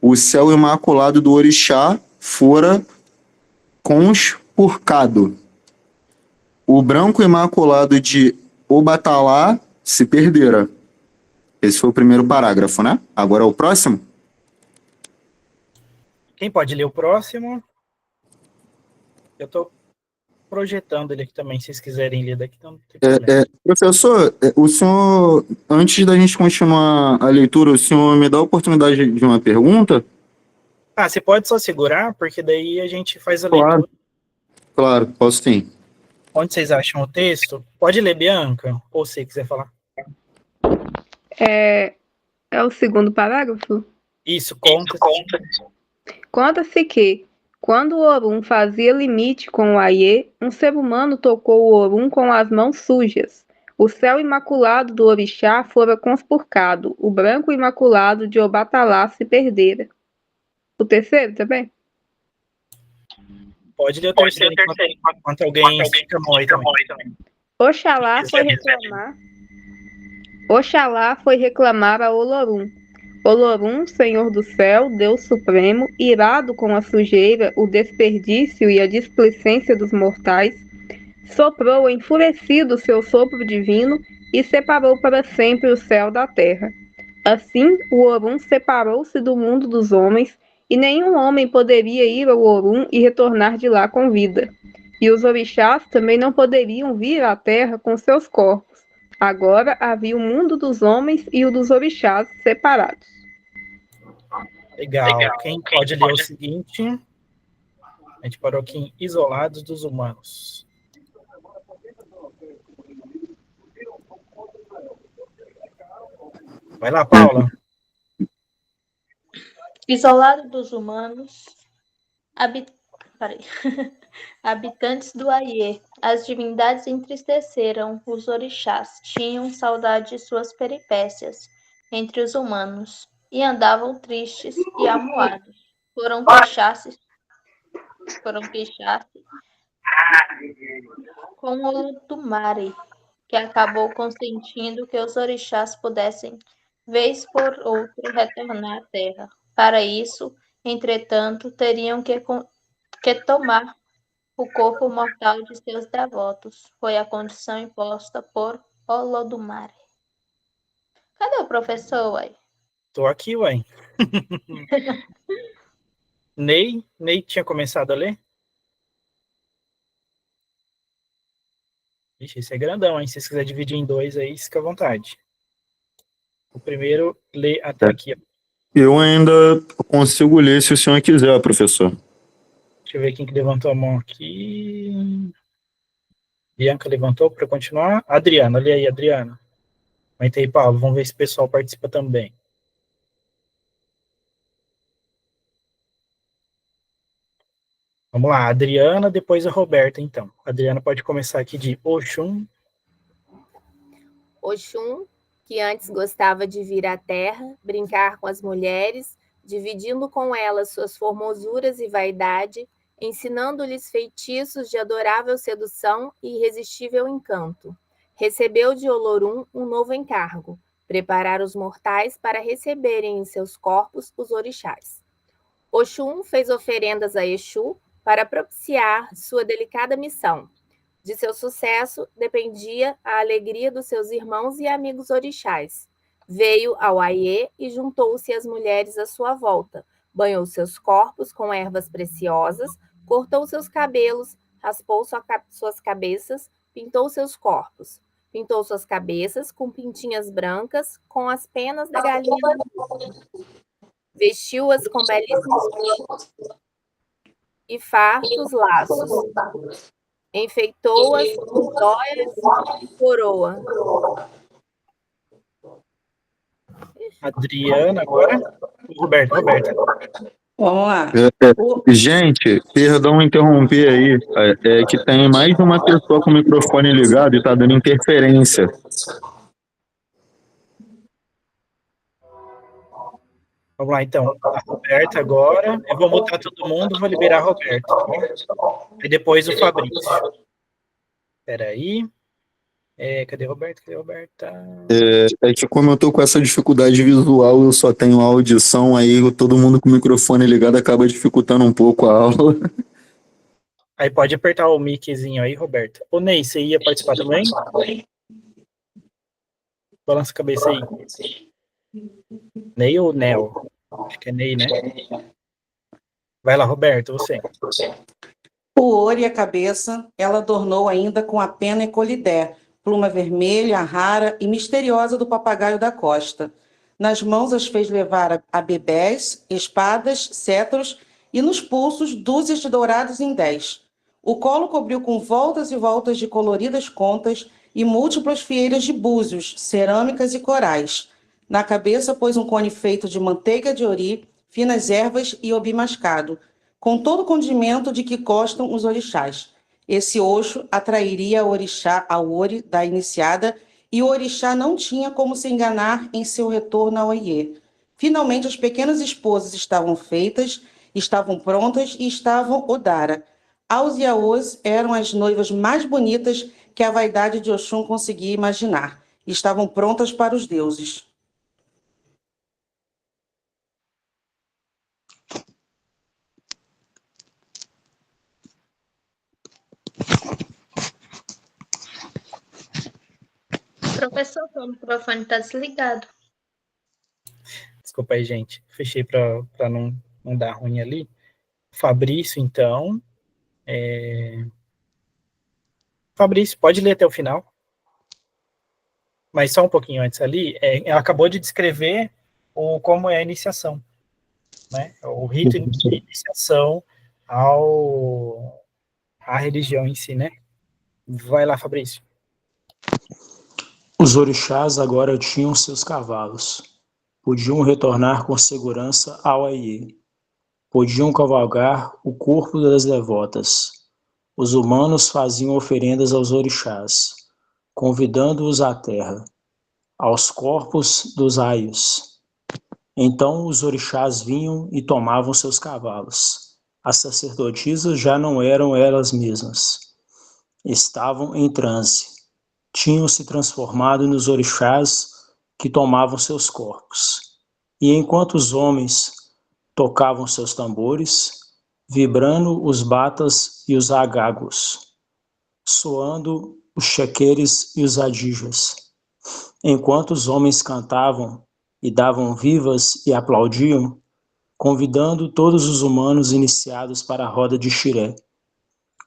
O céu imaculado do orixá fora conspurcado. O branco imaculado de Obatalá se perdera. Esse foi o primeiro parágrafo, né? Agora é o próximo? Quem pode ler o próximo? Eu tô projetando ele aqui também, se vocês quiserem ler daqui, então não tem problema. Professor, o senhor, antes da gente continuar a leitura, o senhor me dá a oportunidade de uma pergunta? Ah, você pode só segurar, porque daí a gente faz a Claro. leitura. Claro, posso sim. Onde vocês acham o texto? Pode ler, Bianca, ou você quiser falar. É o segundo parágrafo? Isso, conta. Conta-se que, quando o Orum fazia limite com o Aie, um ser humano tocou o Orum com as mãos sujas. O céu imaculado do orixá fora conspurcado, o branco imaculado de Obatalá se perdera. O terceiro também? Pode ler o terceiro, enquanto alguém fica mal aí também. Oxalá foi reclamar a Olorum. Olorum, Senhor do Céu, Deus Supremo, irado com a sujeira, o desperdício e a displicência dos mortais, soprou enfurecido seu sopro divino e separou para sempre o céu da terra. Assim, o Orum separou-se do mundo dos homens, e nenhum homem poderia ir ao Orum e retornar de lá com vida. E os orixás também não poderiam vir à terra com seus corpos. Agora havia o mundo dos homens e o dos orixás separados. Legal. Quem pode ler o seguinte? A gente parou aqui em Isolados dos Humanos. Vai lá, Paula. Isolado dos humanos, habitantes do Aie, as divindades entristeceram os orixás, tinham saudade de suas peripécias entre os humanos e andavam tristes e amuados. Foram queixar-se com o Olodumare, que acabou consentindo que os orixás pudessem, vez por outra, retornar à terra. Para isso, entretanto, teriam que tomar o corpo mortal de seus devotos. Foi a condição imposta por Olodumare. Cadê o professor, uai? Tô aqui, uai. Ney tinha começado a ler? Ixi, esse é grandão, hein? Se vocês quiserem dividir em dois aí, fica à vontade. O primeiro, lê até aqui. Eu ainda consigo ler se o senhor quiser, professor. Deixa eu ver quem que levantou a mão aqui. Bianca levantou para continuar. Adriana, olha aí, Adriana. Comenta aí, Paulo. Vamos ver se o pessoal participa também. Vamos lá, Adriana, depois a Roberta, então. A Adriana pode começar aqui de Oxum. Oxum, que antes gostava de vir à terra, brincar com as mulheres, dividindo com elas suas formosuras e vaidade, ensinando-lhes feitiços de adorável sedução e irresistível encanto. Recebeu de Olorum um novo encargo, preparar os mortais para receberem em seus corpos os orixás. Oxum fez oferendas a Exu para propiciar sua delicada missão. De seu sucesso dependia a alegria dos seus irmãos e amigos orixás. Veio ao Aie e juntou-se às mulheres à sua volta, banhou seus corpos com ervas preciosas, cortou seus cabelos, raspou suas cabeças, pintou seus corpos. Pintou suas cabeças com pintinhas brancas, com as penas da galinha. Vestiu-as com belíssimos vestidos e fartos laços. Enfeitou-as com joias e coroa. Adriana, agora. Roberta. Vamos lá. Gente, perdão interromper aí. É que tem mais de uma pessoa com o microfone ligado e tá dando interferência. Vamos lá, então. A Roberta agora. Eu vou mutar todo mundo, vou liberar a Roberta. Tá? E depois o Fabrício. Espera aí. Cadê a Roberta? É que como eu tô com essa dificuldade visual, eu só tenho audição, aí todo mundo com o microfone ligado acaba dificultando um pouco a aula. Aí pode apertar o miczinho aí, Roberta. Ô, Ney, você ia participar também? Balança a cabeça aí. Ney ou Nel? Acho que é Ney, né? Vai lá, Roberto, você. O ouro e a cabeça ela adornou ainda com a pena e colidé, pluma vermelha, rara e misteriosa do papagaio da costa. Nas mãos as fez levar a bebés, espadas, cetros e nos pulsos dúzias de dourados em 10. O colo cobriu com voltas e voltas de coloridas contas e múltiplas fieiras de búzios, cerâmicas e corais. Na cabeça pôs um cone feito de manteiga de ori, finas ervas e obi mascado, com todo o condimento de que gostam os orixás. Esse Oxo atrairia o orixá ao ori da iniciada e o orixá não tinha como se enganar em seu retorno ao Oiê. Finalmente as pequenas esposas estavam feitas, estavam prontas e estavam Odara. Aos e Aos eram as noivas mais bonitas que a vaidade de Oxum conseguia imaginar. Estavam prontas para os deuses. Professor, o microfone está desligado. Desculpa aí, gente. Fechei para não dar ruim ali. Fabrício, então. Fabrício, pode ler até o final. Mas só um pouquinho antes ali. Ela acabou de descrever como é a iniciação. Né? O rito de iniciação à religião em si, né? Vai lá, Fabrício. Os orixás agora tinham seus cavalos. Podiam retornar com segurança ao Aie. Podiam cavalgar o corpo das devotas. Os humanos faziam oferendas aos orixás, convidando-os à terra, aos corpos dos aios. Então os orixás vinham e tomavam seus cavalos. As sacerdotisas já não eram elas mesmas. Estavam em transe. Tinham se transformado nos orixás que tomavam seus corpos. E enquanto os homens tocavam seus tambores, vibrando os batas e os agagos, soando os chequeres e os adijas, enquanto os homens cantavam e davam vivas e aplaudiam, convidando todos os humanos iniciados para a roda de Xiré.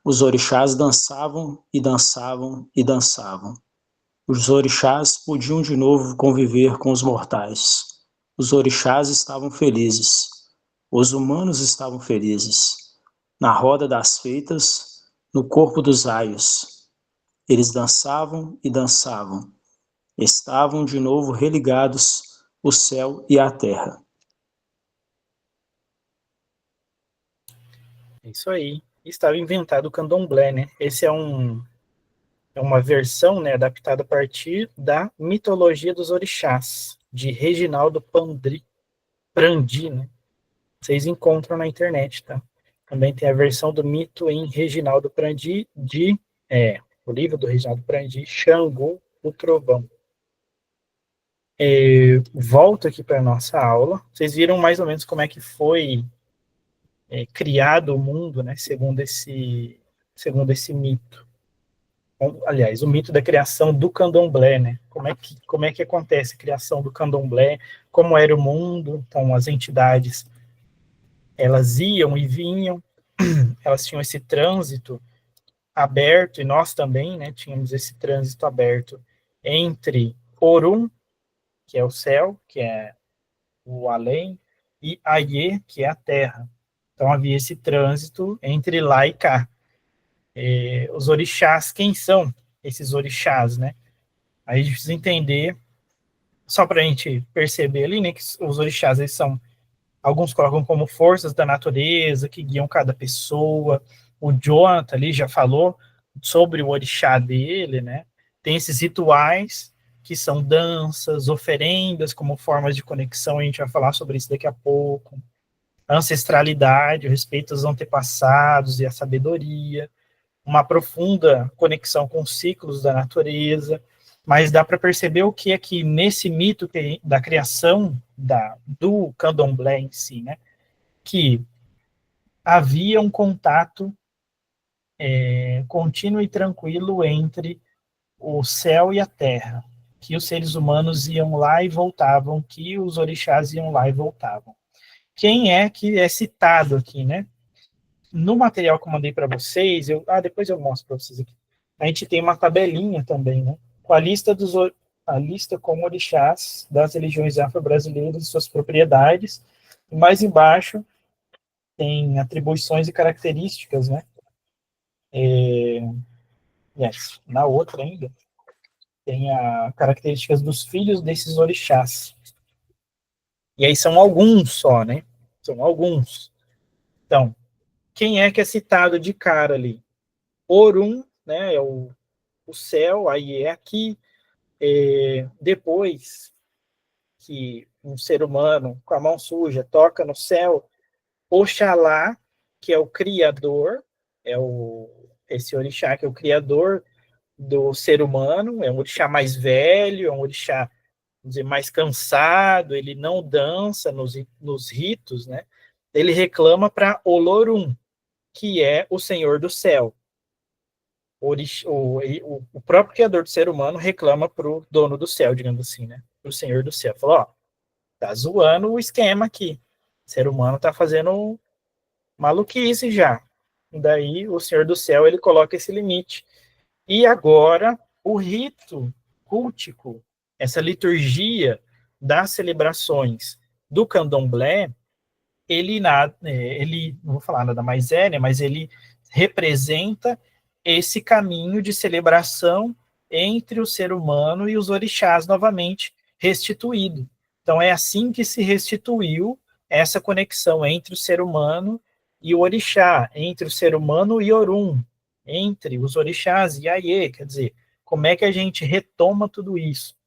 Os orixás dançavam e dançavam e dançavam. Os orixás podiam de novo conviver com os mortais. Os orixás estavam felizes. Os humanos estavam felizes. na roda das feitas, no corpo dos aios. Eles dançavam e dançavam. Estavam de novo religados o céu e a terra. É isso aí. Estava inventado o candomblé, né? Esse é uma versão, né, adaptada a partir da mitologia dos orixás, de Reginaldo Prandi, né? Vocês encontram na internet, tá? Também tem a versão do mito em Reginaldo Prandi, o livro do Reginaldo Prandi, Xangô, o Trovão. Volto aqui para a nossa aula. Vocês viram mais ou menos como é que foi criado o mundo, né, segundo esse mito. Aliás, o mito da criação do candomblé, né? Como é que acontece a criação do candomblé, como era o mundo. Então, as entidades, elas iam e vinham, elas tinham esse trânsito aberto, e nós também, né, tínhamos esse trânsito aberto entre Orum, que é o céu, que é o além, e Aie, que é a terra. Então, havia esse trânsito entre lá e cá. Os orixás, quem são esses orixás, né? Aí a gente precisa entender, só para a gente perceber ali, né, que os orixás, eles são, alguns colocam como forças da natureza, que guiam cada pessoa. O Jonathan ali já falou sobre o orixá dele, né? Tem esses rituais, que são danças, oferendas, como formas de conexão, a gente vai falar sobre isso daqui a pouco. Ancestralidade, o respeito aos antepassados e a sabedoria, uma profunda conexão com os ciclos da natureza, mas dá para perceber o que é que nesse mito da criação do candomblé em si, né, que havia um contato contínuo e tranquilo entre o céu e a terra, que os seres humanos iam lá e voltavam, que os orixás iam lá e voltavam. Quem é que é citado aqui, né? No material que eu mandei para vocês, depois eu mostro para vocês aqui. A gente tem uma tabelinha também, né? Com a lista como orixás das religiões afro-brasileiras e suas propriedades. E mais embaixo tem atribuições e características, né? Na outra ainda tem as características dos filhos desses orixás. E aí são alguns só, né? São alguns. Então, quem é que é citado de cara ali? Orum, né, é o céu, aí é aqui. Depois que um ser humano com a mão suja toca no céu, Oxalá, que é o criador, esse orixá que é o criador do ser humano, é um orixá mais velho, é um orixá, vamos dizer, mais cansado, ele não dança nos ritos, né? Ele reclama para Olorum, que é o Senhor do Céu. O próprio criador do ser humano reclama para o dono do céu, digamos assim, né? Para o Senhor do Céu. Falou, tá zoando o esquema aqui. O ser humano tá fazendo maluquice já. E daí o Senhor do Céu, ele coloca esse limite. E agora, o rito cultico, essa liturgia das celebrações do candomblé, ele não vou falar nada mais né, mas ele representa esse caminho de celebração entre o ser humano e os orixás novamente restituído. Então é assim que se restituiu essa conexão entre o ser humano e o orixá, entre o ser humano e Orum, entre os orixás e Aie, quer dizer, como é que a gente retoma tudo isso?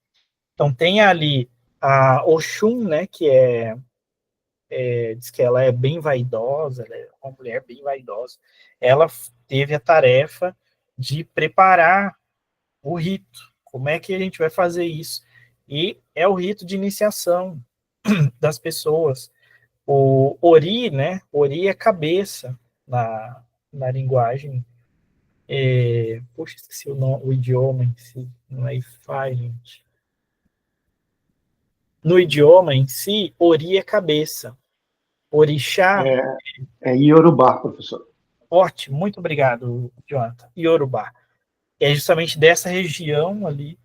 Então tem ali a Oxum, né, que diz que ela é bem vaidosa, ela é uma mulher bem vaidosa. Ela teve a tarefa de preparar o rito. Como é que a gente vai fazer isso? E é o rito de iniciação das pessoas. O Ori, né? Ori é cabeça na linguagem. Puxa, esqueci o idioma em si. Não é Ifá, gente. No idioma em si, Ori é cabeça. Orixá... É Iorubá, professor. Ótimo, muito obrigado, Jonathan. Iorubá. É justamente dessa região ali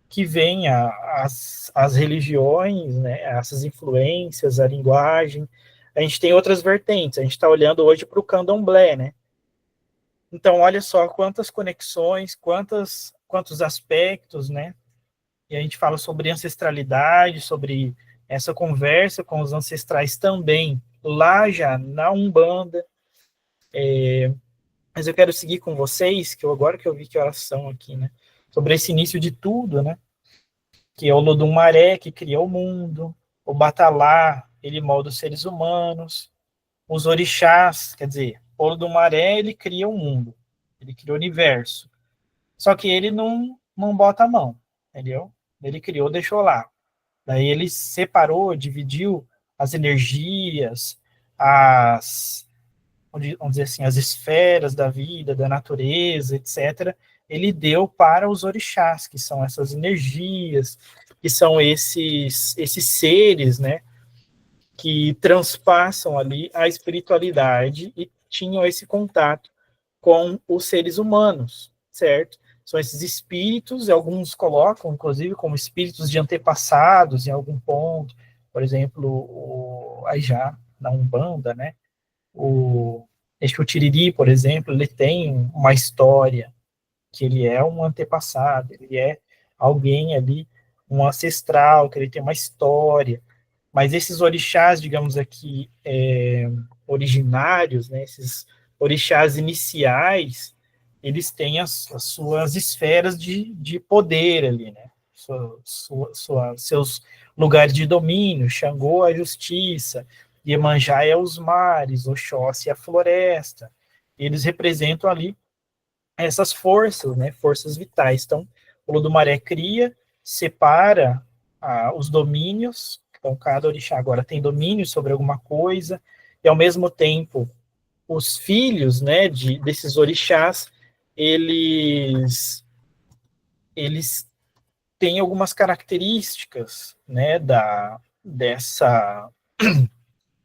que vem as religiões, né, essas influências, a linguagem, a gente tem outras vertentes. A gente está olhando hoje para o candomblé, né? Então, olha só quantas conexões, quantos aspectos, né? E a gente fala sobre ancestralidade, sobre essa conversa com os ancestrais também, lá já na Umbanda. Mas eu quero seguir com vocês, que agora que eu vi que horas são aqui, né? Sobre esse início de tudo, né? Que é o Lodum-Maré, que cria o mundo, o Batalá, ele molda os seres humanos, os orixás, quer dizer, o Lodum-Maré, ele cria o mundo, ele cria o universo. Só que ele não bota a mão, entendeu? Ele criou, deixou lá. Daí ele separou, dividiu as energias, vamos dizer assim, as esferas da vida, da natureza, etc., ele deu para os orixás, que são essas energias, que são esses seres, né, que transpassam ali a espiritualidade e tinham esse contato com os seres humanos, certo? São esses espíritos, e alguns colocam, inclusive, como espíritos de antepassados, em algum ponto, por exemplo, aí já na Umbanda, né, acho que o Tiriri, por exemplo, ele tem uma história, que ele é um antepassado, ele é alguém ali, um ancestral, que ele tem uma história. Mas esses orixás, digamos aqui, originários, né, esses orixás iniciais, eles têm as suas esferas de poder ali, né, seus lugares de domínio. Xangô, a justiça, Iemanjá é os mares, Oxóssi é a floresta. Eles representam ali essas forças, né, forças vitais. Então, o Lodum-Maré cria, separa os domínios. Então, cada orixá agora tem domínio sobre alguma coisa, e ao mesmo tempo, os filhos, né, desses orixás, eles têm algumas características, né,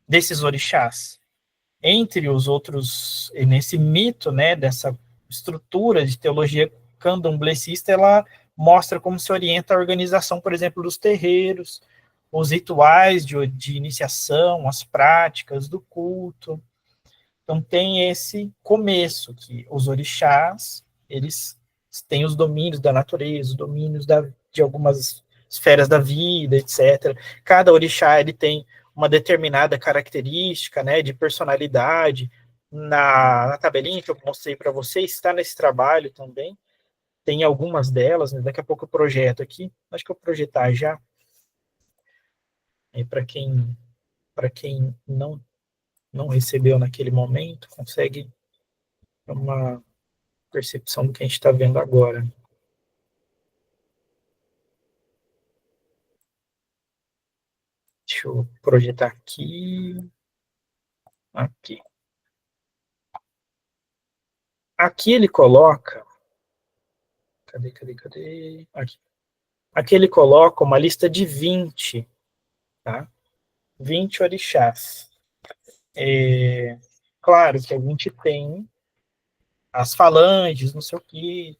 desses orixás. Entre os outros, nesse mito, né, dessa estrutura de teologia candomblecista, ela mostra como se orienta a organização, por exemplo, dos terreiros, os rituais de iniciação, as práticas do culto. Então tem esse começo, que os orixás, eles têm os domínios da natureza, os domínios de algumas esferas da vida, etc. Cada orixá, ele tem uma determinada característica, né, de personalidade. Na tabelinha que eu mostrei para vocês, está nesse trabalho também, tem algumas delas, né, daqui a pouco eu projeto aqui, acho que eu vou projetar já, para quem não recebeu naquele momento, consegue ter uma percepção do que a gente está vendo agora. Deixa eu projetar aqui. Aqui ele coloca... Cadê? Aqui. Aqui ele coloca uma lista de 20, tá? 20 orixás. Claro que a gente tem as falanges, não sei o quê,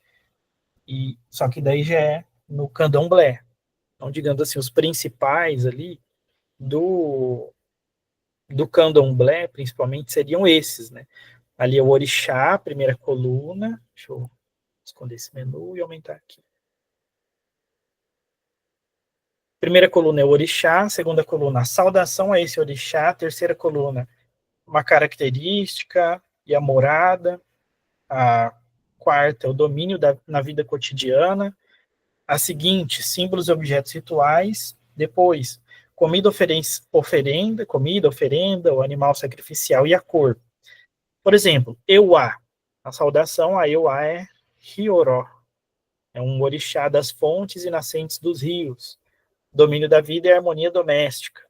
só que daí já é no candomblé. Então, digamos assim, os principais ali do candomblé, principalmente, seriam esses, né? Ali é o orixá, primeira coluna. Deixa eu esconder esse menu e aumentar aqui. Primeira coluna é o orixá, segunda coluna, a saudação a esse orixá, terceira coluna, uma característica e a morada, a quarta é o domínio na vida cotidiana, a seguinte, símbolos e objetos rituais, depois, comida, oferenda, o animal sacrificial e a cor. Por exemplo, Euá, a saudação a Euá é Rioró, é um orixá das fontes e nascentes dos rios. Domínio da vida é a harmonia doméstica.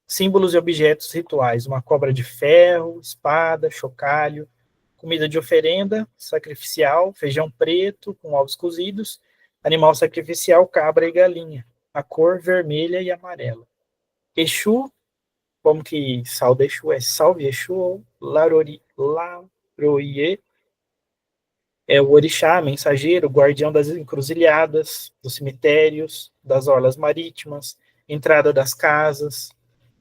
Símbolos e objetos rituais, uma cobra de ferro, espada, chocalho, comida de oferenda, sacrificial, feijão preto com ovos cozidos, animal sacrificial, cabra e galinha, a cor vermelha e amarela. Exu, como que salve Exu é salve Exu ou Laroie, é o orixá, mensageiro, guardião das encruzilhadas, dos cemitérios, das orlas marítimas, entrada das casas.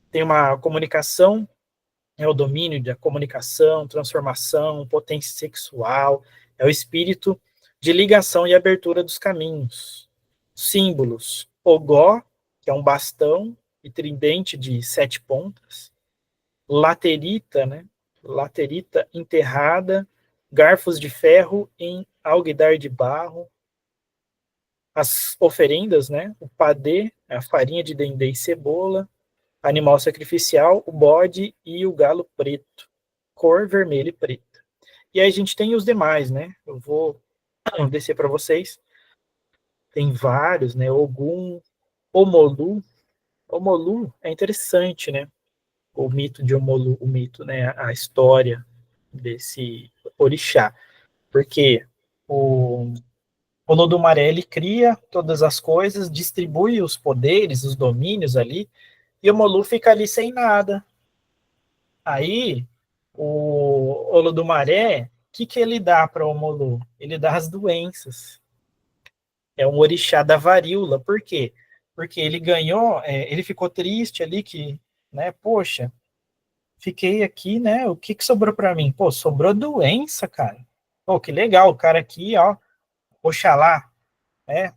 Tem uma comunicação é o domínio da comunicação, transformação, potência sexual, é o espírito de ligação e abertura dos caminhos. Símbolos: ogó, que é um bastão e tridente de 7 pontas, laterita, né? Laterita enterrada, garfos de ferro em alguidar de barro, as oferendas, né? O padê, a farinha de dendê e cebola, animal sacrificial, o bode e o galo preto, cor vermelha e preta. E aí a gente tem os demais, né? Eu vou descer para vocês. Tem vários, né? Ogum, Omolu. Omolu é interessante, né? O mito de Omolu, o mito, né? A história desse orixá. Porque o Olodumaré, ele cria todas as coisas, distribui os poderes, os domínios ali, e o Omolu fica ali sem nada. Aí, o Olodumaré, o que ele dá para o Omolu? Ele dá as doenças. É um orixá da varíola. Por quê? Porque ele ganhou, ele ficou triste ali que, né, poxa, fiquei aqui, né, o que sobrou para mim? Pô, sobrou doença, cara. Pô, que legal, o cara aqui, ó, Oxalá,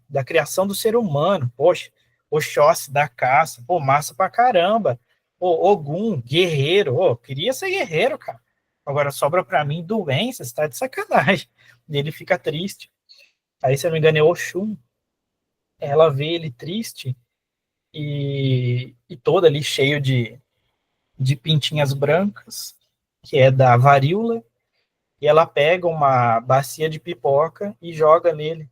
da criação do ser humano, poxa, Oxóssi da caça, pô, massa pra caramba. Pô, Ogum, guerreiro, queria ser guerreiro, cara. Agora sobra pra mim doenças, tá de sacanagem. E ele fica triste. Aí, se eu não me engano, é Oxum. Ela vê ele triste e todo ali cheio de pintinhas brancas, que é da varíola, e ela pega uma bacia de pipoca e joga nele.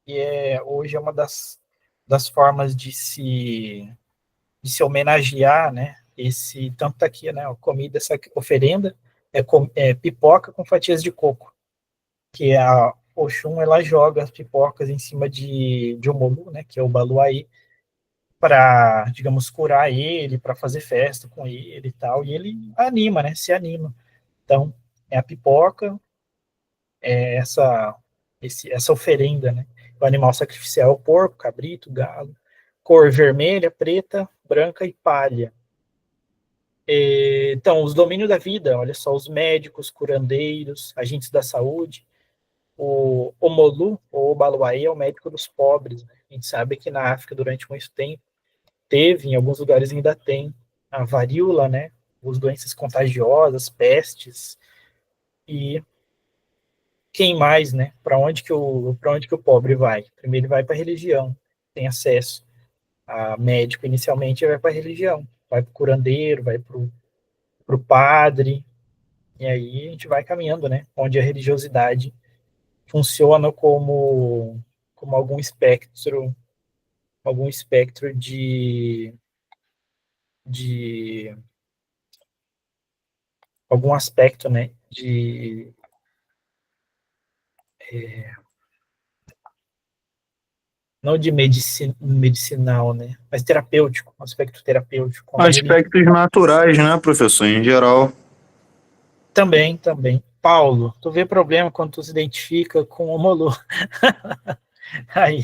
E hoje é uma das formas de se homenagear, né? Tanto tá aqui, né? A comida, essa oferenda é pipoca com fatias de coco, que a Oxum, ela joga as pipocas em cima de Omolu, né? Que é o Baluaí, para, digamos, curar ele, para fazer festa com ele e tal. E ele anima, né? Se anima. Então, é a pipoca, essa oferenda, né? O animal sacrificial é o porco, cabrito, galo, cor vermelha, preta, branca e palha. Então, os domínios da vida, olha só, os médicos, curandeiros, agentes da saúde. O Omolu, ou Obaluaí, é o médico dos pobres, né? A gente sabe que na África, durante muito tempo, teve, em alguns lugares ainda tem, a varíola, né? As doenças contagiosas, pestes, e quem mais, né? Para onde que o pobre vai? Primeiro ele vai para a religião, tem acesso a médico inicialmente, vai para a religião, vai para o curandeiro, vai para o padre, e aí a gente vai caminhando, né? Onde a religiosidade funciona como algum espectro de algum aspecto, né? Não de medicinal, né? Mas terapêutico, um aspecto terapêutico. Aspectos naturais, né, professor, em geral. Também. Paulo, tu vê problema quando tu se identifica com o Omolu. Aí.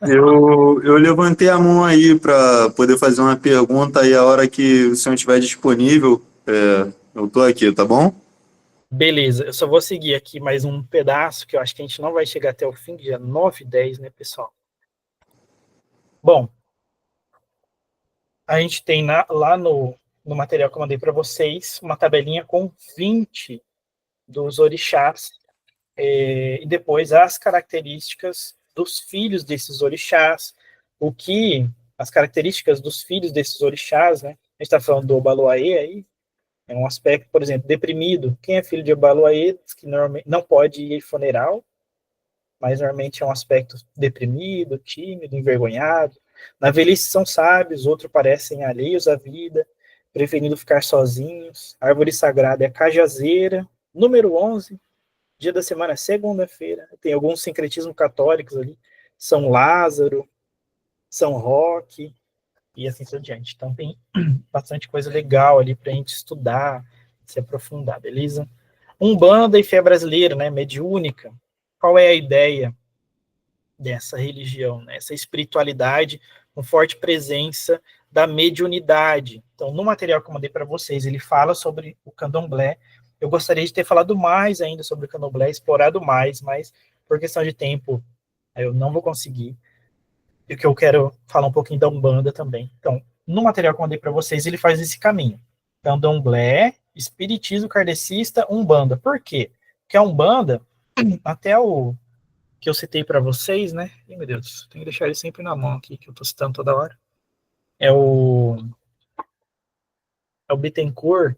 Eu levantei a mão aí para poder fazer uma pergunta e a hora que o senhor estiver disponível, eu tô aqui, tá bom? Beleza, eu só vou seguir aqui mais um pedaço, que eu acho que a gente não vai chegar até o fim, dia 9h10, né, pessoal? Bom, a gente tem lá no material que eu mandei para vocês, uma tabelinha com 20 dos orixás, e depois as características dos filhos desses orixás, as características dos filhos desses orixás, né? A gente está falando do Obaluaê aí, é um aspecto, por exemplo, deprimido. Quem é filho de Obaluaê, que normalmente não pode ir ao funeral, mas normalmente é um aspecto deprimido, tímido, envergonhado. Na velhice são sábios, outros parecem alheios à vida, preferindo ficar sozinhos. A árvore sagrada é a cajazeira. Número 11, dia da semana, segunda-feira. Tem alguns sincretismos católicos ali. São Lázaro, São Roque, e assim por diante. Então tem bastante coisa legal ali para a gente estudar, se aprofundar, beleza? Umbanda e fé brasileira, né, mediúnica. Qual é a ideia dessa religião, né? Essa espiritualidade uma forte presença da mediunidade. Então, no material que eu mandei para vocês, ele fala sobre o candomblé. Eu gostaria de ter falado mais ainda sobre o candomblé, explorado mais, mas por questão de tempo, eu não vou conseguir. E que eu quero falar um pouquinho da Umbanda também. Então, no material que eu mandei para vocês, ele faz esse caminho. Candomblé, espiritismo kardecista, Umbanda. Por quê? Porque a Umbanda, até o que eu citei para vocês, né? Ih, meu Deus, tenho que deixar ele sempre na mão aqui, que eu tô citando toda hora. É o Bittencourt.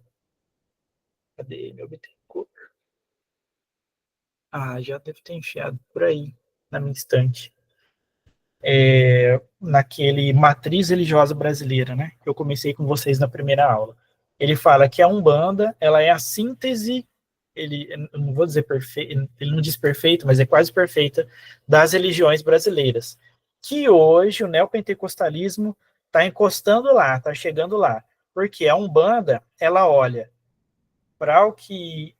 Cadê meu Bittencourt? Ah, já deve ter enfiado por aí, na minha estante. Naquele Matriz Religiosa Brasileira, né? Que eu comecei com vocês na primeira aula. Ele fala que a Umbanda, ela é a síntese, eu não vou dizer perfeito, ele não diz perfeito, mas é quase perfeita, das religiões brasileiras. Que hoje o neopentecostalismo está encostando lá, está chegando lá. Porque a Umbanda, ela olha para o que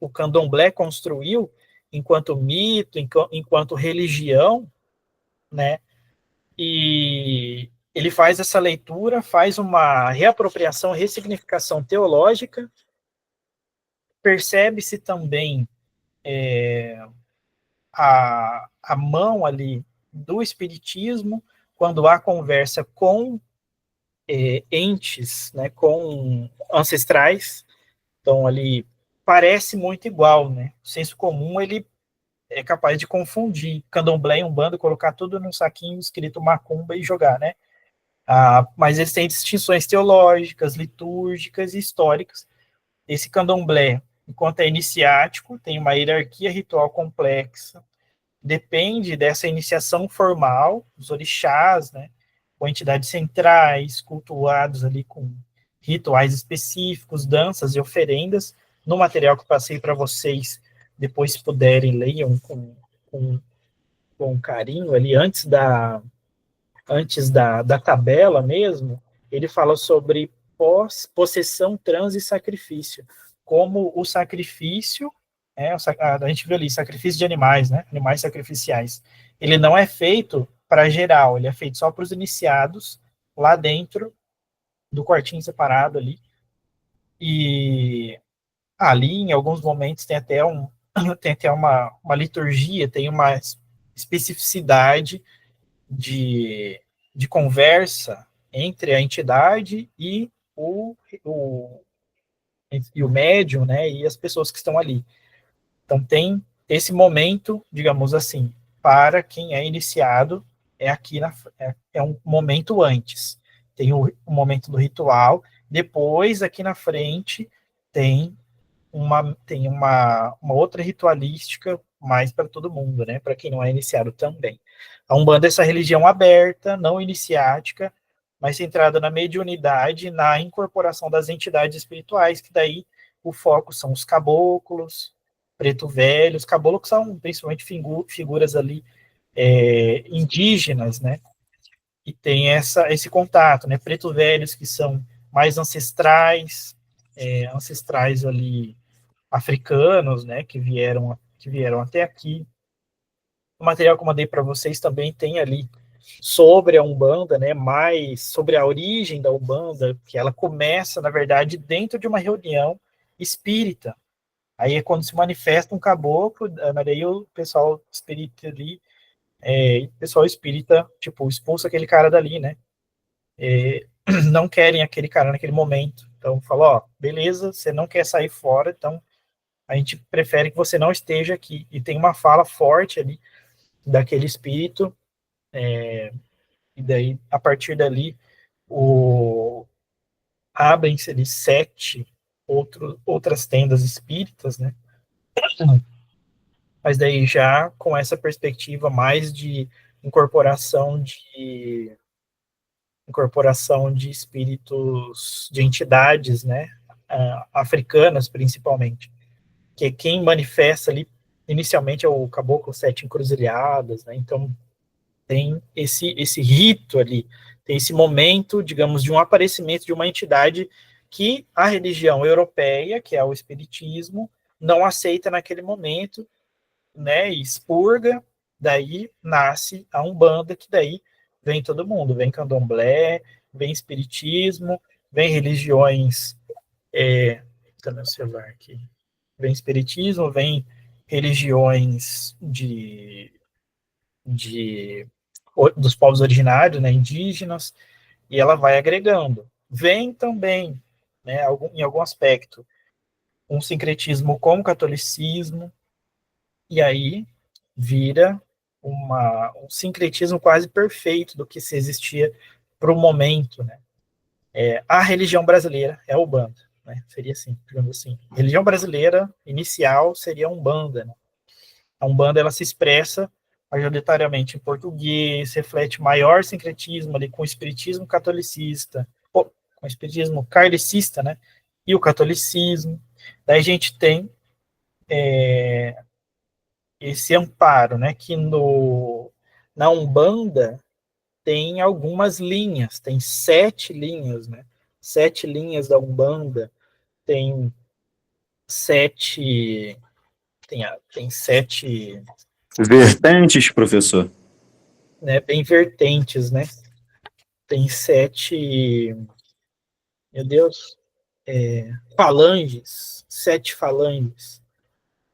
o candomblé construiu enquanto mito, enquanto religião, né? E ele faz essa leitura, faz uma reapropriação, ressignificação teológica, percebe-se também a mão ali do espiritismo, quando há conversa com entes, né, com ancestrais. Então, ali parece muito igual, né? O senso comum, ele é capaz de confundir candomblé e umbanda, colocar tudo num saquinho escrito macumba e jogar, né? Mas eles têm distinções teológicas, litúrgicas e históricas. Esse candomblé, enquanto é iniciático, tem uma hierarquia ritual complexa, depende dessa iniciação formal, os orixás, né? Com entidades centrais, cultuados ali com rituais específicos, danças e oferendas. No material que eu passei para vocês, depois, se puderem, leiam com carinho ali, antes da tabela mesmo, ele fala sobre possessão, transe e sacrifício. Como o sacrifício, a gente viu ali, sacrifício de animais, né? Animais sacrificiais. Ele não é feito para geral, ele é feito só para os iniciados, lá dentro do quartinho separado ali. E ali, em alguns momentos, tem até uma liturgia, tem uma especificidade de conversa entre a entidade e o médium, né, e as pessoas que estão ali. Então, tem esse momento, digamos assim, para quem é iniciado, é um momento antes. Tem o momento do ritual, depois, aqui na frente, tem uma outra ritualística mais para todo mundo, né? Para quem não é iniciado também. A Umbanda é essa religião aberta, não iniciática, mas centrada na mediunidade, na incorporação das entidades espirituais, que daí o foco são os caboclos, preto velho. Os caboclos são principalmente figuras ali indígenas, né? E tem esse contato, né? Preto velhos que são mais ancestrais ali africanos, né, que vieram até aqui. O material que eu mandei para vocês também tem ali sobre a Umbanda, né, mais sobre a origem da Umbanda, que ela começa, na verdade, dentro de uma reunião espírita. Aí é quando se manifesta um caboclo, daí o pessoal espírita ali, o pessoal espírita, tipo, expulsa aquele cara dali, né? Não querem aquele cara naquele momento. Então, fala, ó, beleza, você não quer sair fora, então a gente prefere que você não esteja aqui. E tem uma fala forte ali daquele espírito, e daí, a partir dali, abrem-se ali 7 outras tendas espíritas, né? Mas daí já com essa perspectiva mais de incorporação de espíritos, de entidades, né? Africanas, principalmente. Que quem manifesta ali inicialmente é o Caboclo 7 Encruzilhadas, né? Então tem esse rito ali, tem esse momento, digamos, de um aparecimento de uma entidade que a religião europeia, que é o espiritismo, não aceita naquele momento, né? E expurga daí nasce a Umbanda, que daí vem todo mundo, vem Candomblé, vem Espiritismo, vem religiões, tá meu celular aqui, vem Espiritismo, vem religiões dos povos originários, né, indígenas, e ela vai agregando. Vem também, né, em algum aspecto, um sincretismo com o catolicismo, e aí vira um sincretismo quase perfeito do que se existia para o momento, né? A religião brasileira é a Umbanda, né? Seria assim, digamos assim. A religião brasileira inicial seria a Umbanda, né? A Umbanda, ela se expressa majoritariamente em português, reflete maior sincretismo ali com o espiritismo catolicista, com o espiritismo kardecista, né? E o catolicismo. Daí a gente tem esse amparo, né? Que na Umbanda tem algumas linhas, tem 7 linhas, né? 7 linhas da Umbanda, tem 7... Tem 7... Vertentes, professor. Né, bem vertentes, né? Tem 7... Meu Deus... falanges, 7 falanges.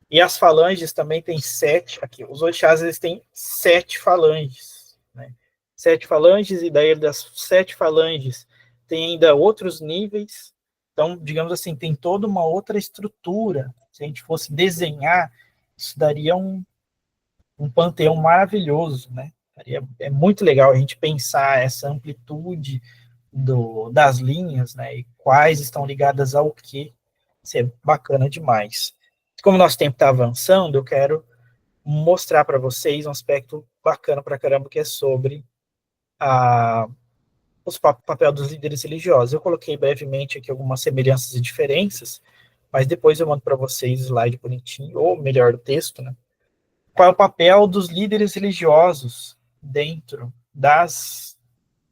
E as falanges também tem 7, aqui, os orixás, eles têm 7 falanges, né? 7 falanges, e daí das 7 falanges tem ainda outros níveis, então, digamos assim, tem toda uma outra estrutura. Se a gente fosse desenhar, isso daria um panteão maravilhoso, né? É muito legal a gente pensar essa amplitude das linhas, né? E quais estão ligadas ao quê. Isso é bacana demais. Como o nosso tempo está avançando, eu quero mostrar para vocês um aspecto bacana pra caramba, que é sobre o papel dos líderes religiosos. Eu coloquei brevemente aqui algumas semelhanças e diferenças, mas depois eu mando para vocês o slide bonitinho, ou melhor, o texto, né? Qual é o papel dos líderes religiosos dentro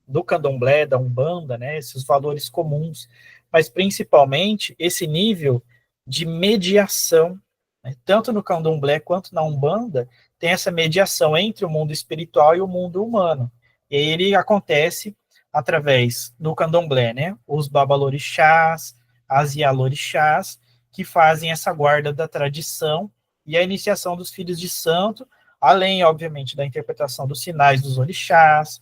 do candomblé, da Umbanda, né? Esses valores comuns, mas principalmente esse nível de mediação, né? Tanto no candomblé quanto na Umbanda, tem essa mediação entre o mundo espiritual e o mundo humano. E ele acontece através do candomblé, né? Os babalorixás, as ialorixás, que fazem essa guarda da tradição e a iniciação dos filhos de santo, além, obviamente, da interpretação dos sinais dos orixás,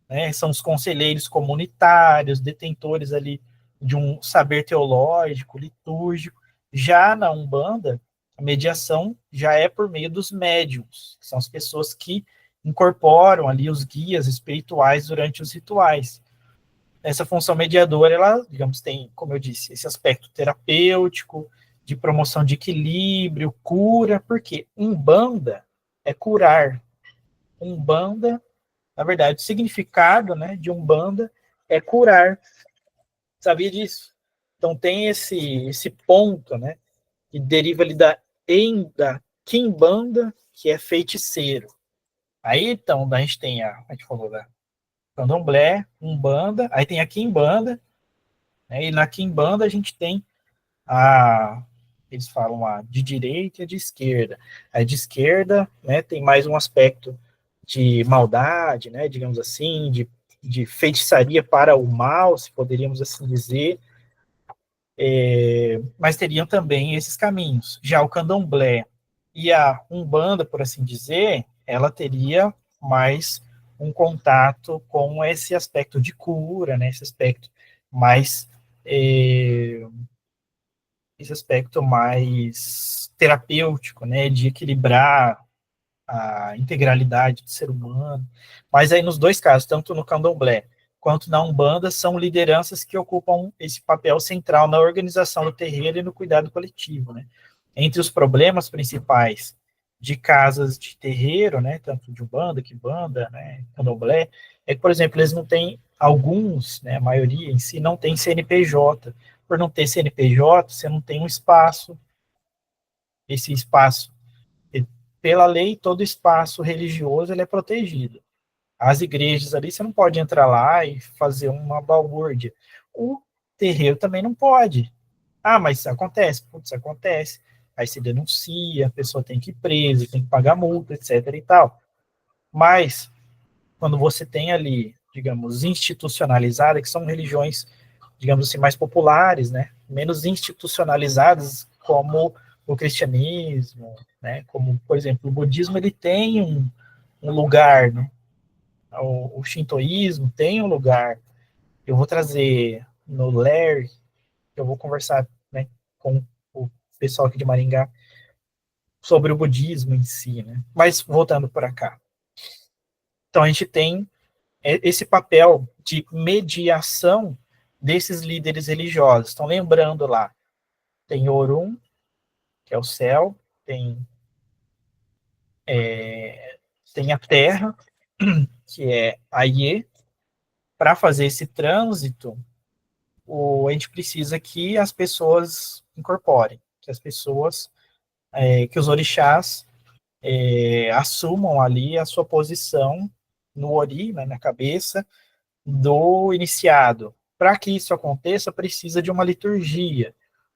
né? São os conselheiros comunitários, detentores ali de um saber teológico, litúrgico. Já na Umbanda, a mediação já é por meio dos médiuns, que são as pessoas que incorporam ali os guias espirituais durante os rituais. Essa função mediadora, ela, digamos, tem, como eu disse, esse aspecto terapêutico, de promoção de equilíbrio, cura, porque Umbanda é curar. Umbanda, na verdade, o significado, né, de Umbanda é curar. Sabia disso? Então tem esse ponto, né, que deriva ali da Quimbanda, que é feiticeiro. Aí, então, a gente tem a gente falou da Candomblé, Umbanda, aí tem a Quimbanda, né, e na Quimbanda a gente tem eles falam de direita e de esquerda. A de esquerda, né, tem mais um aspecto de maldade, né, digamos assim, de feitiçaria para o mal, se poderíamos assim dizer, mas teriam também esses caminhos. Já o Candomblé e a Umbanda, por assim dizer, ela teria mais um contato com esse aspecto de cura, né, esse aspecto mais terapêutico, né, de equilibrar a integralidade do ser humano. Mas aí nos dois casos, tanto no Candomblé quanto na Umbanda, são lideranças que ocupam esse papel central na organização do terreiro e no cuidado coletivo, né. Entre os problemas principais de casas de terreiro, né, tanto de Umbanda, Quimbanda, né, Candomblé, é que, por exemplo, eles não têm, alguns, né, a maioria em si, não tem CNPJ. Por não ter CNPJ, você não tem um espaço. Esse espaço, pela lei, todo espaço religioso ele é protegido. As igrejas ali, você não pode entrar lá e fazer uma balbúrdia. O terreiro também não pode. Mas isso acontece. Putz, acontece. Aí se denuncia, a pessoa tem que ir presa, tem que pagar multa, etc. e tal. Mas, quando você tem ali, digamos, institucionalizada, que são religiões, digamos assim, mais populares, né? Menos institucionalizadas, como o cristianismo, né? Como, por exemplo, o budismo, ele tem um lugar, né? O shintoísmo tem um lugar. Eu vou trazer no LER, eu vou conversar, né, com o pessoal aqui de Maringá sobre o budismo em si, né? Mas voltando para cá. Então a gente tem esse papel de mediação desses líderes religiosos. Então lembrando lá, tem Orun, que é o céu, tem a terra, que é Aie. Para fazer esse trânsito, a gente precisa que as pessoas incorporem, que as pessoas, que os orixás assumam ali a sua posição no ori, né, na cabeça do iniciado. Para que isso aconteça, precisa de uma liturgia,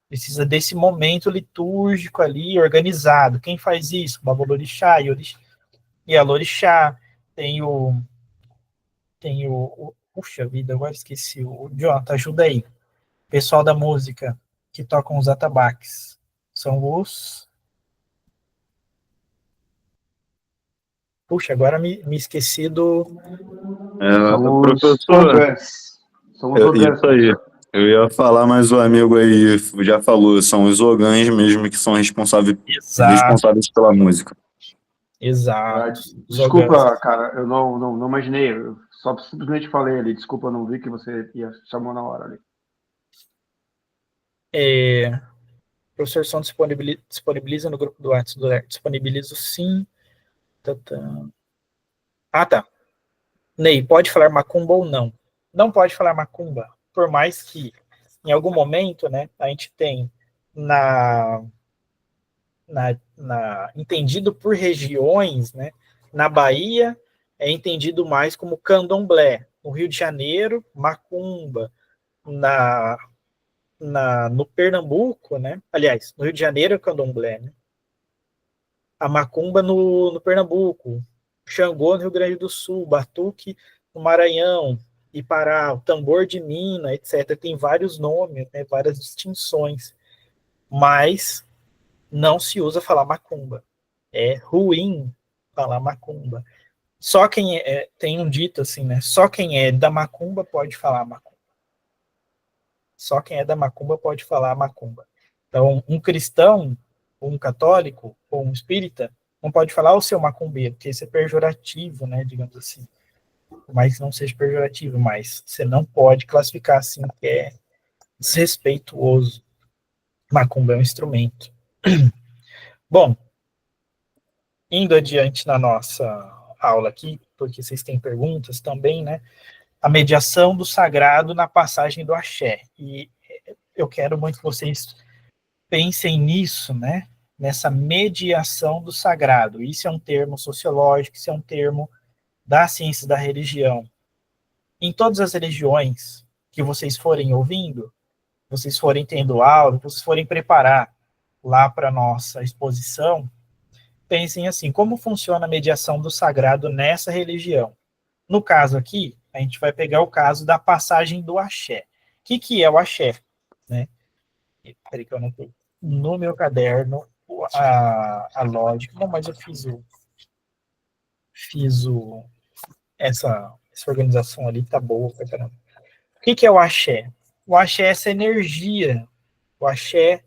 precisa desse momento litúrgico ali organizado. Quem faz isso? O Babalorixá e a Lorixá. Tem o puxa vida, agora esqueci. O Jonathan, ajuda aí. Pessoal da música que tocam os atabaques. São os... Puxa, agora me esqueci do... Professor, isso aí. Eu ia falar, mas o amigo aí já falou, são os ogãs mesmo que são responsáveis pela música. Exato. Desculpa, cara, eu não imaginei, eu só simplesmente falei ali, desculpa, eu não vi que você chamou na hora ali. O professor Som disponibiliza no grupo do WhatsApp do LER. Disponibilizo sim. Tá. Ney, pode falar macumba ou não? Não pode falar macumba, por mais que em algum momento, né, a gente tem entendido por regiões, né, na Bahia é entendido mais como candomblé, no Rio de Janeiro, macumba, no Pernambuco, né, aliás, no Rio de Janeiro é candomblé, né, a macumba no Pernambuco, Xangô no Rio Grande do Sul, batuque no Maranhão, Ipará, o tambor de Minas, etc. Tem vários nomes, né, várias distinções, mas não se usa falar macumba. É ruim falar macumba. Só quem tem um dito assim, né? Só quem é da macumba pode falar macumba. Só quem é da macumba pode falar macumba. Então, um cristão, um católico, ou um espírita, não pode falar o seu macumbeiro, porque isso é pejorativo, né? Digamos assim. Mas não seja pejorativo, mas você não pode classificar assim que é desrespeituoso. Macumba é um instrumento. Bom, indo adiante na nossa aula aqui, porque vocês têm perguntas também, né? A mediação do sagrado na passagem do axé. E eu quero muito que vocês pensem nisso, né? Nessa mediação do sagrado. Isso é um termo sociológico, isso é um termo da ciência da religião. Em todas as religiões que vocês forem ouvindo, vocês forem tendo aula, vocês forem preparar lá para a nossa exposição, pensem assim, como funciona a mediação do sagrado nessa religião? No caso aqui, a gente vai pegar o caso da passagem do axé. O que é o axé? Né? Peraí que eu não tenho no meu caderno a lógica, não, mas eu fiz essa organização ali, tá boa pra caramba. O que é o axé? O axé é essa energia. O axé,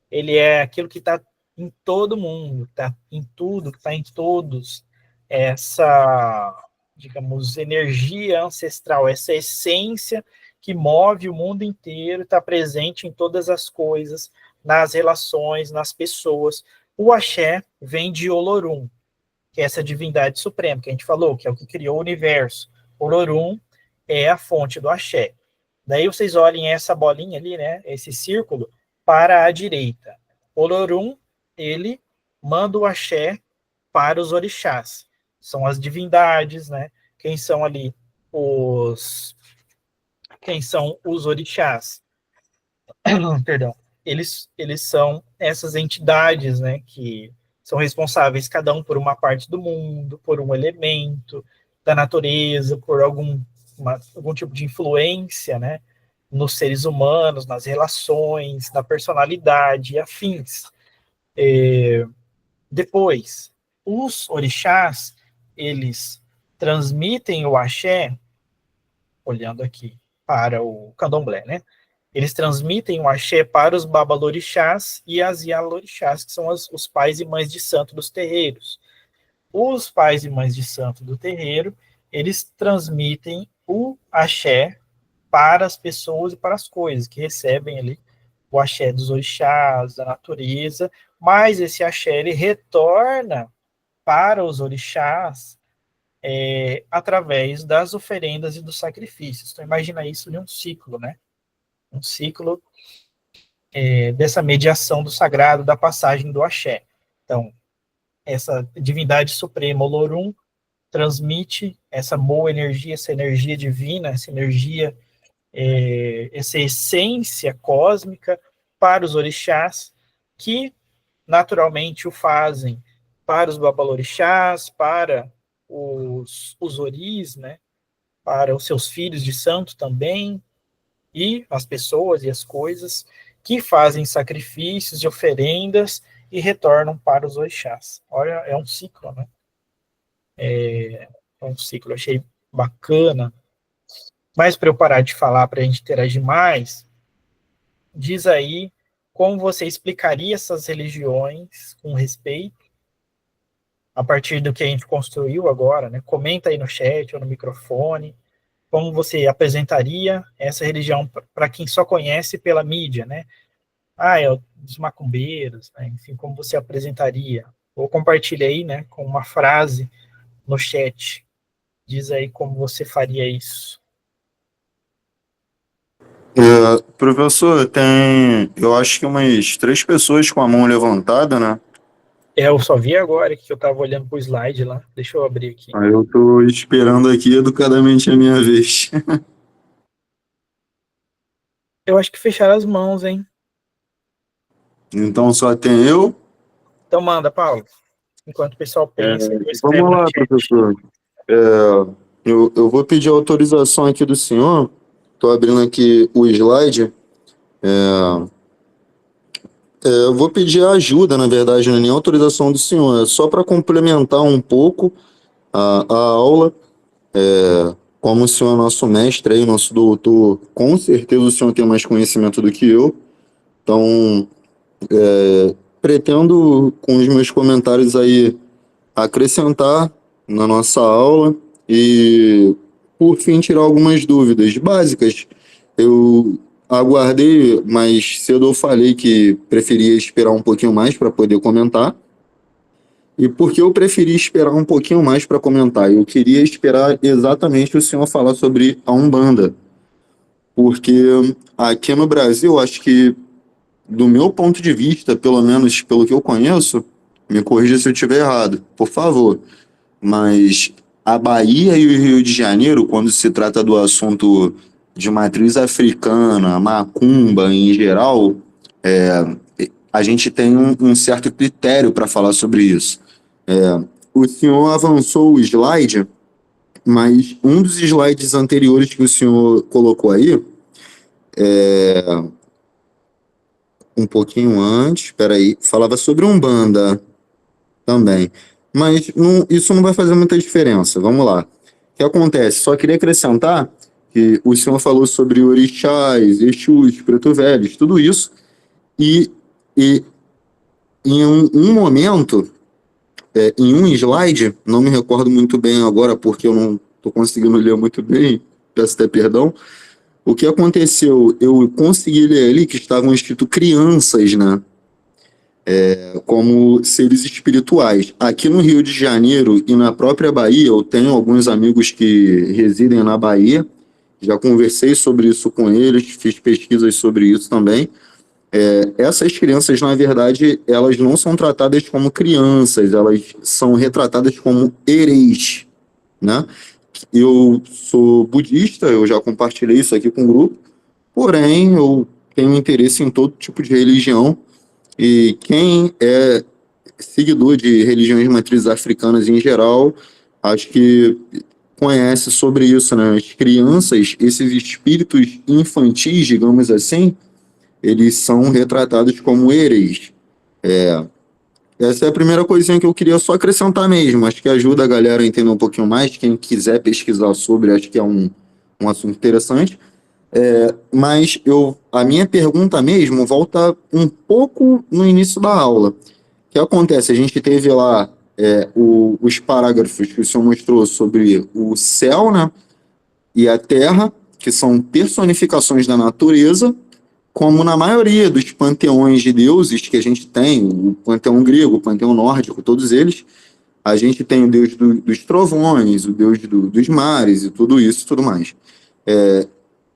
ele é aquilo que está em todo mundo, está em tudo, está em todos. Essa, digamos, energia ancestral, essa essência que move o mundo inteiro, está presente em todas as coisas, nas relações, nas pessoas. O axé vem de Olorum, que é essa divindade suprema, que a gente falou, que é o que criou o universo. Olorum é a fonte do axé. Daí vocês olhem essa bolinha ali, né, esse círculo, para a direita. Olorum, ele manda o axé para os orixás. São as divindades, né? Quem são ali quem são os orixás? Perdão. Eles são essas entidades, né, que são responsáveis cada um por uma parte do mundo, por um elemento da natureza, por algum tipo de influência, né, nos seres humanos, nas relações, na personalidade e afins. Depois, os orixás, eles transmitem o axé, olhando aqui para o candomblé, né? Eles transmitem o axé para os babalorixás e as ialorixás, que são os pais e mães de santo dos terreiros. Os pais e mães de santo do terreiro, eles transmitem o axé para as pessoas e para as coisas, que recebem ali o axé dos orixás, da natureza, mas esse axé, ele retorna para os orixás através das oferendas e dos sacrifícios. Então, imagina isso em um ciclo, né? Um ciclo dessa mediação do sagrado, da passagem do axé. Então, essa divindade suprema, Olorum, transmite essa boa energia, essa energia divina, essa energia, essa essência cósmica para os orixás, que naturalmente o fazem para os babalorixás, para os oris, né, para os seus filhos de santo também, e as pessoas e as coisas que fazem sacrifícios e oferendas e retornam para os orixás. Olha, é um ciclo, né? É um ciclo, eu achei bacana. Mas para eu parar de falar, para a gente interagir mais, diz aí como você explicaria essas religiões com respeito, a partir do que a gente construiu agora, né? Comenta aí no chat ou no microfone, como você apresentaria essa religião para quem só conhece pela mídia, né? É dos macumbeiros, né? Enfim, como você apresentaria? Ou compartilha aí, né, com uma frase no chat. Diz aí como você faria isso. Professor, tem, eu acho que umas 3 pessoas com a mão levantada, né? Eu só vi agora que eu estava olhando pro slide lá. Deixa eu abrir aqui. Aí eu tô esperando aqui educadamente a minha vez. Eu acho que fecharam as mãos, hein? Então só tem eu? Então manda, Paulo. Enquanto o pessoal pensa. Vamos lá, professor. Eu vou pedir autorização aqui do senhor. Estou abrindo aqui o slide. Eu vou pedir ajuda, na verdade, não é nem autorização do senhor, é só para complementar um pouco a aula. Como o senhor é nosso mestre aí, nosso doutor, com certeza o senhor tem mais conhecimento do que eu. Então, pretendo, com os meus comentários aí, acrescentar na nossa aula e, por fim, tirar algumas dúvidas básicas. Eu aguardei, mas cedo eu falei que preferia esperar um pouquinho mais para poder comentar. E por que eu preferi esperar um pouquinho mais para comentar? Eu queria esperar exatamente o senhor falar sobre a Umbanda. Porque aqui no Brasil, acho que, do meu ponto de vista, pelo menos pelo que eu conheço, me corrija se eu estiver errado, por favor, mas a Bahia e o Rio de Janeiro, quando se trata do assunto de matriz africana, macumba em geral, a gente tem um certo critério para falar sobre isso. O senhor avançou o slide, mas um dos slides anteriores que o senhor colocou aí, um pouquinho antes, peraí, falava sobre Umbanda também. Mas isso não vai fazer muita diferença. Vamos lá. O que acontece? Só queria acrescentar que o senhor falou sobre orixás, exus, preto velhos, tudo isso. E em um momento, em um slide, não me recordo muito bem agora, porque eu não estou conseguindo ler muito bem, peço até perdão. O que aconteceu? Eu consegui ler ali que estavam escrito crianças, né? Como seres espirituais. Aqui no Rio de Janeiro e na própria Bahia, eu tenho alguns amigos que residem na Bahia, já conversei sobre isso com eles, fiz pesquisas sobre isso também. Essas crianças, na verdade, elas não são tratadas como crianças, elas são retratadas como ereis, né? Eu sou budista, eu já compartilhei isso aqui com o grupo, porém eu tenho interesse em todo tipo de religião, e quem seguidor de religiões de matrizes africanas em geral, acho que conhece sobre isso, né? As crianças, esses espíritos infantis, digamos assim, eles são retratados como hereis. Essa é a primeira coisinha que eu queria só acrescentar mesmo. Acho que ajuda a galera a entender um pouquinho mais. Quem quiser pesquisar sobre, acho que é um assunto interessante. Mas a minha pergunta mesmo volta um pouco no início da aula. O que acontece? A gente teve lá os parágrafos que o senhor mostrou sobre o céu, né, e a terra, que são personificações da natureza, como na maioria dos panteões de deuses que a gente tem, o panteão grego, o panteão nórdico, todos eles, a gente tem o deus dos trovões, o deus dos mares e tudo isso e tudo mais.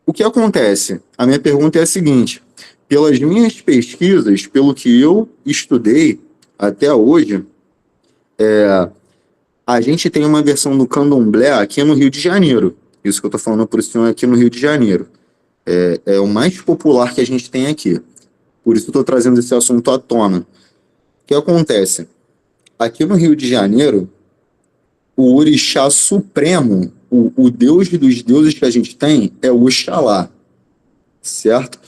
O que acontece? A minha pergunta é a seguinte: pelas minhas pesquisas, pelo que eu estudei até hoje, a gente tem uma versão do candomblé aqui no Rio de Janeiro. Isso que eu estou falando para o senhor aqui no Rio de Janeiro. É o mais popular que a gente tem aqui. Por isso eu estou trazendo esse assunto à tona. O que acontece? Aqui no Rio de Janeiro, o orixá supremo, o deus dos deuses que a gente tem é o Oxalá, certo?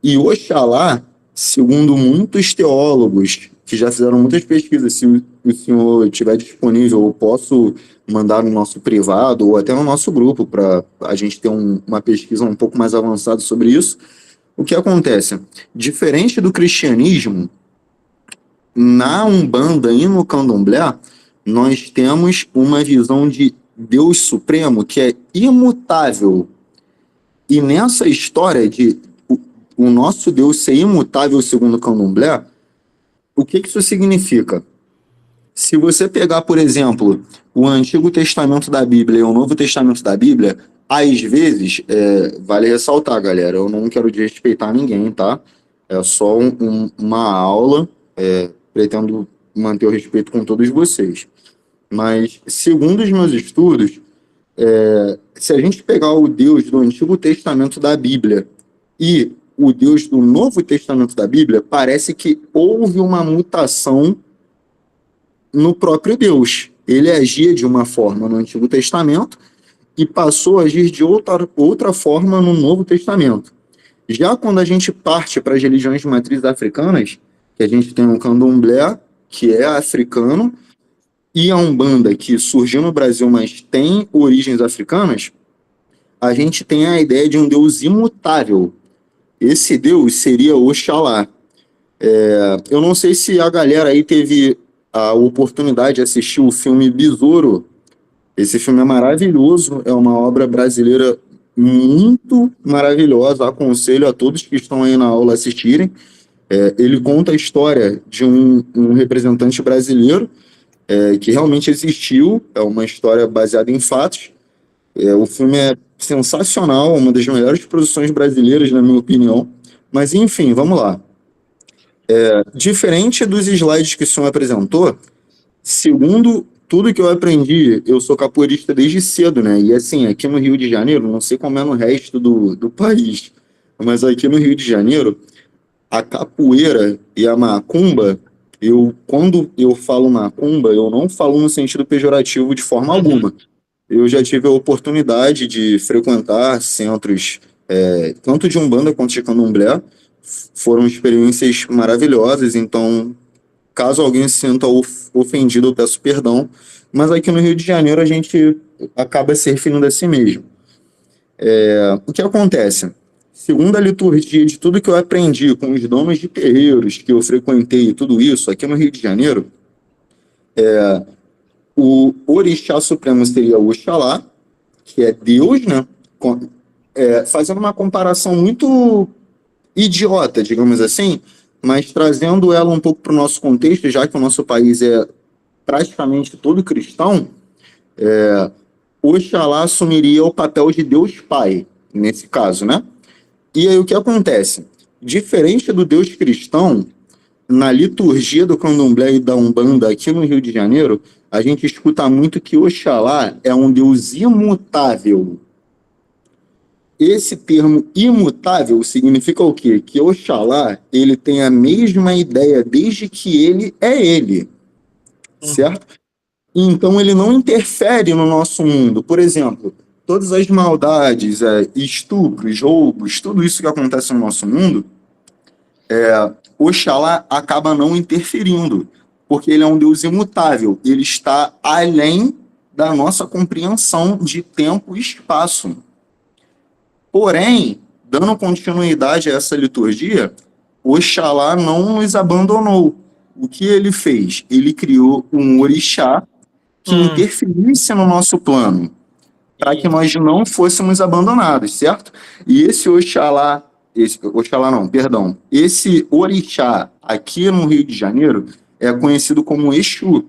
E Oxalá, segundo muitos teólogos que já fizeram muitas pesquisas, se o senhor estiver disponível, eu posso mandar no nosso privado ou até no nosso grupo para a gente ter uma pesquisa um pouco mais avançada sobre isso. O que acontece? Diferente do cristianismo, na Umbanda e no Candomblé, nós temos uma visão de Deus Supremo que é imutável. E nessa história de o nosso Deus ser imutável segundo o Candomblé, o que isso significa? Se você pegar, por exemplo, o Antigo Testamento da Bíblia e o Novo Testamento da Bíblia, às vezes, vale ressaltar, galera, eu não quero desrespeitar ninguém, tá? É só uma aula, pretendo manter o respeito com todos vocês. Mas, segundo os meus estudos, se a gente pegar o Deus do Antigo Testamento da Bíblia e o Deus do Novo Testamento da Bíblia, parece que houve uma mutação no próprio Deus. Ele agia de uma forma no Antigo Testamento e passou a agir de outra forma no Novo Testamento. Já quando a gente parte para as religiões de matrizes africanas, que a gente tem o Candomblé, que é africano, e a Umbanda, que surgiu no Brasil, mas tem origens africanas, a gente tem a ideia de um Deus imutável. Esse Deus seria Oxalá. Eu não sei se a galera aí teve a oportunidade de assistir o filme Besouro. Esse filme é maravilhoso, é uma obra brasileira muito maravilhosa, aconselho a todos que estão aí na aula assistirem. Ele conta a história de um representante brasileiro que realmente existiu, é uma história baseada em fatos. O filme é sensacional, uma das melhores produções brasileiras, na minha opinião. Mas, enfim, vamos lá. Diferente dos slides que o senhor apresentou, segundo tudo que eu aprendi, eu sou capoeirista desde cedo, né? E assim, aqui no Rio de Janeiro, não sei como é no resto do país, mas aqui no Rio de Janeiro, a capoeira e a macumba, quando eu falo macumba, eu não falo no sentido pejorativo de forma alguma. Eu já tive a oportunidade de frequentar centros, tanto de Umbanda quanto de Candomblé. Foram experiências maravilhosas, então, caso alguém se sinta ofendido, eu peço perdão. Mas aqui no Rio de Janeiro a gente acaba se referindo a si mesmo. O que acontece? Segundo a liturgia de tudo que eu aprendi com os donos de terreiros que eu frequentei e tudo isso, aqui no Rio de Janeiro, o orixá supremo seria o Oxalá, que é Deus, né? Fazendo uma comparação muito idiota, digamos assim, mas trazendo ela um pouco para o nosso contexto, já que o nosso país é praticamente todo cristão, Oxalá assumiria o papel de Deus Pai, nesse caso, né? E aí o que acontece? Diferente do Deus cristão, na liturgia do Candomblé e da Umbanda aqui no Rio de Janeiro, a gente escuta muito que Oxalá é um Deus imutável. Esse termo imutável significa o quê? Que Oxalá, ele tem a mesma ideia desde que ele é ele. certo? Então, ele não interfere no nosso mundo. Por exemplo, todas as maldades, estupros, roubos, tudo isso que acontece no nosso mundo, Oxalá acaba não interferindo, porque ele é um Deus imutável, ele está além da nossa compreensão de tempo e espaço. Porém, dando continuidade a essa liturgia, Oxalá não nos abandonou. O que ele fez? Ele criou um orixá que interferisse no nosso plano, para que nós não fôssemos abandonados, certo? E esse Oxalá, esse orixá aqui no Rio de Janeiro é conhecido como Exu.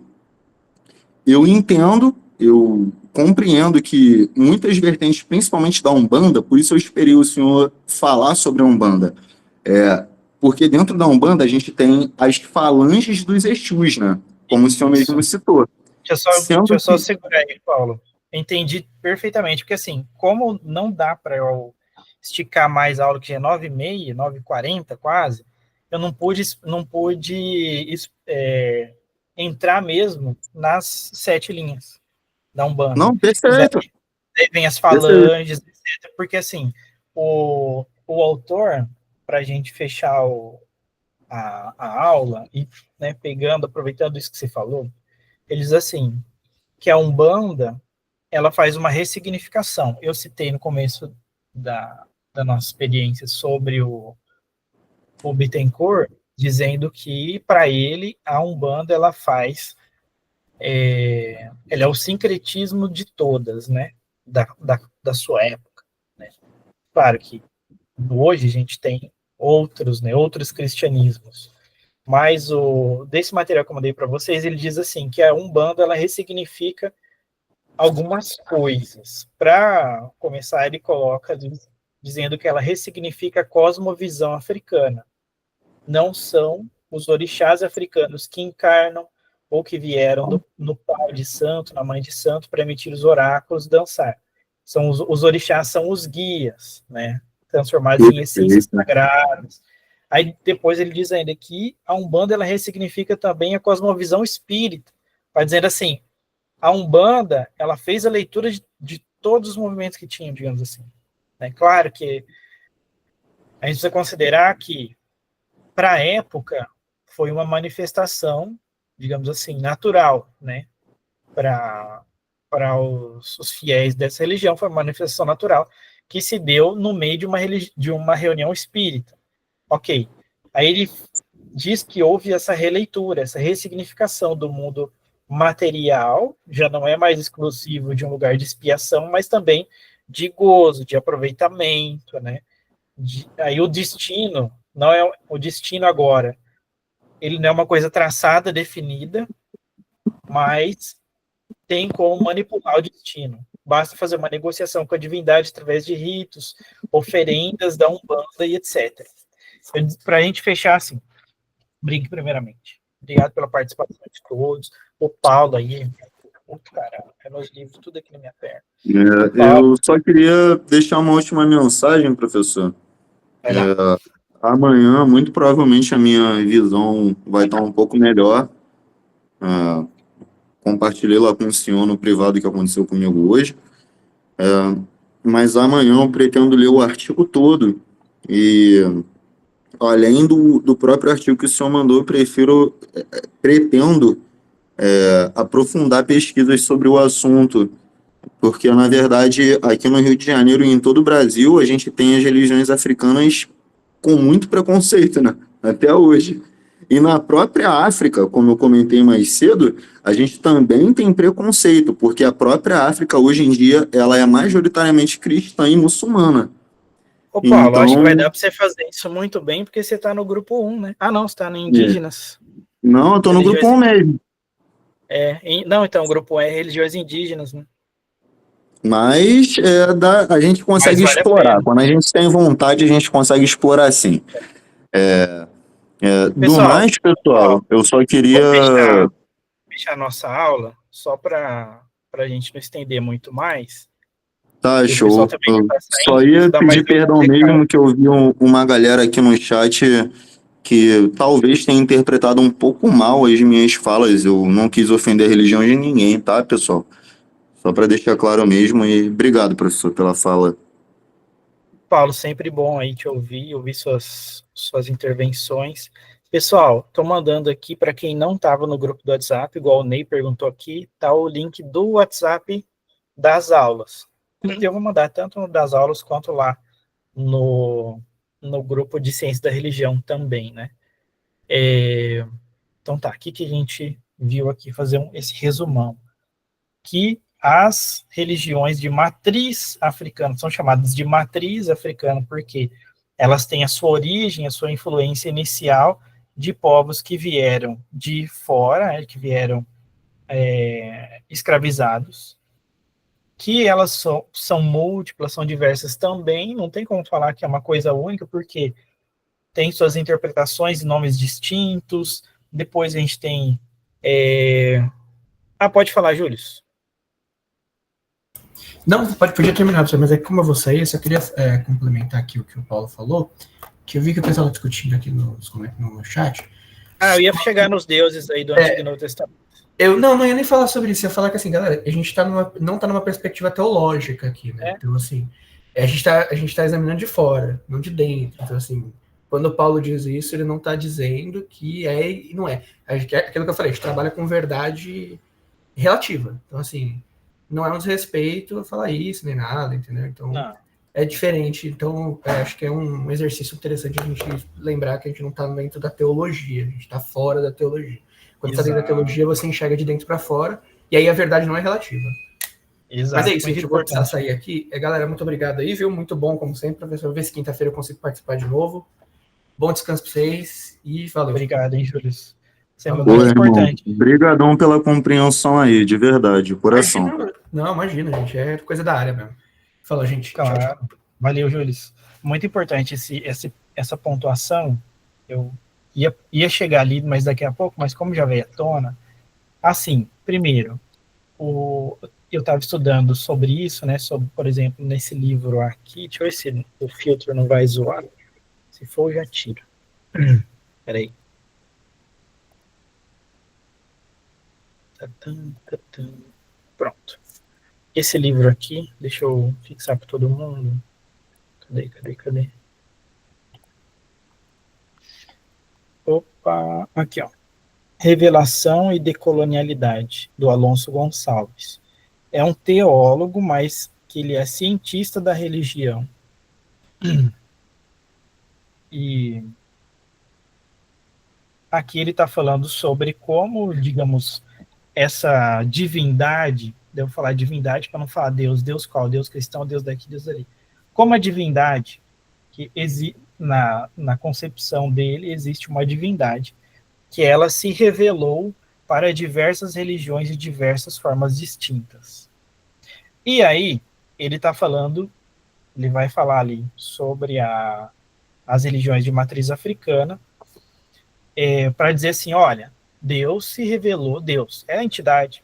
Eu entendo, eu compreendo que muitas vertentes, principalmente da Umbanda, por isso eu esperei o senhor falar sobre a Umbanda, porque dentro da Umbanda a gente tem as falanges dos Exus, né? Como o senhor mesmo citou. Deixa eu só segurar aí, Paulo. Entendi perfeitamente, porque assim, como não dá para eu esticar mais a aula, que já é 9h30, 9h40 quase, eu não pude entrar mesmo nas 7 linhas da Umbanda. Não, perfeito. Aí vem as falanges, etc. Porque assim, o autor, para a gente fechar a aula, e né, aproveitando isso que você falou, ele diz assim, que a Umbanda, ela faz uma ressignificação. Eu citei no começo da nossa experiência sobre o Bittencourt, dizendo que, para ele, a Umbanda, ela faz... ela é o sincretismo de todas, né? Da sua época. Né? Claro que hoje a gente tem outros cristianismos. Mas desse material que eu mandei para vocês, ele diz assim, que a Umbanda, ela ressignifica algumas coisas. Para começar, ele coloca dizendo que ela ressignifica a cosmovisão africana. Não são os orixás africanos que encarnam ou que vieram no pai de santo, na mãe de santo, para emitir os oráculos, dançar. São os orixás são os guias, né? Transformados em essências sagradas. Aí depois ele diz ainda que a Umbanda, ela ressignifica também a cosmovisão espírita. Vai dizendo assim, a Umbanda, ela fez a leitura de todos os movimentos que tinham, digamos assim. É claro que a gente precisa considerar que, para a época, foi uma manifestação, digamos assim, natural, né? Para os fiéis dessa religião, foi uma manifestação natural que se deu no meio de uma reunião espírita. Ok. Aí ele diz que houve essa releitura, essa ressignificação do mundo material, já não é mais exclusivo de um lugar de expiação, mas também de gozo, de aproveitamento, né? Aí o destino, não é o destino agora, ele não é uma coisa traçada, definida, mas tem como manipular o destino. Basta fazer uma negociação com a divindade através de ritos, oferendas da Umbanda e etc. Para a gente fechar assim, brinque primeiramente. Obrigado pela participação de todos. O Paulo aí, caramba, é meus livros, tudo aqui na minha perna. Eu só queria deixar uma última mensagem, professor. Amanhã, muito provavelmente, a minha visão vai estar um pouco melhor. Compartilhei lá com o senhor no privado que aconteceu comigo hoje. Mas amanhã eu pretendo ler o artigo todo. E, além do próprio artigo que o senhor mandou, eu pretendo aprofundar pesquisas sobre o assunto. Porque, na verdade, aqui no Rio de Janeiro e em todo o Brasil, a gente tem as religiões africanas com muito preconceito, né? Até hoje. E na própria África, como eu comentei mais cedo, a gente também tem preconceito, porque a própria África, hoje em dia, ela é majoritariamente cristã e muçulmana. Ô, Paulo, acho que vai dar para você fazer isso muito bem, porque você está no grupo 1, né? Ah, não, você está no Indígenas. Não, eu estou no grupo 1 mesmo. Não, então, o grupo 1 é religiões indígenas, né? Mas a gente consegue explorar. Quando a gente tem vontade, a gente consegue explorar sim. Do mais, pessoal, eu só queria... fechar a nossa aula, só para a gente não estender muito mais. Tá, show. Só ia pedir perdão mesmo, que eu vi uma galera aqui no chat que talvez tenha interpretado um pouco mal as minhas falas. Eu não quis ofender a religião de ninguém, tá, pessoal? Só para deixar claro mesmo. E obrigado, professor, pela fala. Paulo, sempre bom aí te ouvir suas intervenções. Pessoal, estou mandando aqui para quem não estava no grupo do WhatsApp, igual o Ney perguntou aqui, tá o link do WhatsApp das aulas. Eu vou mandar tanto no das aulas quanto lá no grupo de Ciência da Religião também, né? Então tá, aqui que a gente viu aqui, fazer esse resumão. Que as religiões de matriz africana são chamadas de matriz africana porque elas têm a sua origem, a sua influência inicial de povos que vieram de fora, que vieram escravizados, que elas são múltiplas, são diversas também, não tem como falar que é uma coisa única, porque tem suas interpretações e nomes distintos. Depois a gente tem... pode falar, Júlio. Não, podia terminar, professor, mas é que como eu vou sair, eu só queria complementar aqui o que o Paulo falou, que eu vi que o pessoal está discutindo aqui no chat. Eu ia chegar nos deuses aí do Antigo e Novo Testamento. Eu não ia nem falar sobre isso, eu ia falar que assim, galera, a gente não está numa perspectiva teológica aqui, né? Então, assim, a gente tá examinando de fora, não de dentro. Então, assim, quando o Paulo diz isso, ele não está dizendo que é e não é. Aquilo que eu falei, a gente trabalha com verdade relativa. Então, assim, não é um desrespeito falar isso, nem nada, entendeu? Então, é diferente. Então, acho que é um exercício interessante a gente lembrar que a gente não está dentro da teologia, a gente está fora da teologia. Quando está dentro da teologia, você enxerga de dentro para fora, e aí a verdade não é relativa. Exato. Mas é isso, gente, eu vou precisar sair aqui. Galera, muito obrigado aí, viu? Muito bom, como sempre, professor. Ver se quinta-feira eu consigo participar de novo. Bom descanso para vocês e valeu. Obrigado, hein, Júlio. Isso é Oi, muito importante. Obrigadão pela compreensão aí, de verdade, de coração. Imagina, gente, é coisa da área mesmo. Fala, gente. Claro. Tchau. Valeu, Júlio. Muito importante essa pontuação. Eu ia chegar ali, mas daqui a pouco, mas como já veio à tona, assim, primeiro, eu estava estudando sobre isso, né, sobre, por exemplo, nesse livro aqui, deixa eu ver se o filtro não vai zoar, se for eu já tiro. Peraí. Pronto. Esse livro aqui, deixa eu fixar para todo mundo. Cadê? Opa, aqui, ó. Revelação e Decolonialidade, do Alonso Gonçalves. É um teólogo, mas que ele é cientista da religião. E aqui ele está falando sobre como, digamos, essa divindade, devo falar divindade para não falar Deus, Deus qual? Deus cristão, Deus daqui, Deus ali. Como a divindade, que na concepção dele existe uma divindade, que ela se revelou para diversas religiões de diversas formas distintas. E aí, ele está falando, ele vai falar ali sobre as religiões de matriz africana, para dizer assim, olha, Deus se revelou, Deus é a entidade,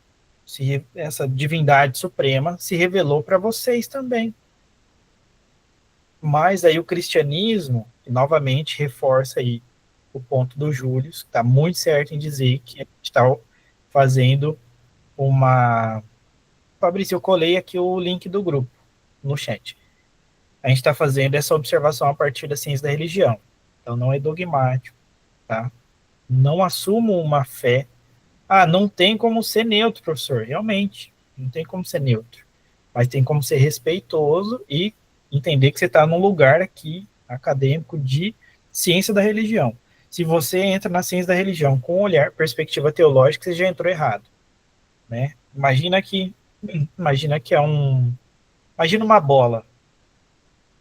essa divindade suprema se revelou para vocês também. Mas aí o cristianismo, novamente, reforça aí o ponto do Júlio, que está muito certo em dizer que a gente está fazendo uma... Fabrício, eu colei aqui o link do grupo no chat. A gente está fazendo essa observação a partir da ciência da religião. Então não é dogmático, tá? Não assumo uma fé. Não tem como ser neutro, professor. Realmente, não tem como ser neutro. Mas tem como ser respeitoso e entender que você está num lugar aqui acadêmico de ciência da religião. Se você entra na ciência da religião com olhar, perspectiva teológica, você já entrou errado, né? Imagina que imagina uma bola.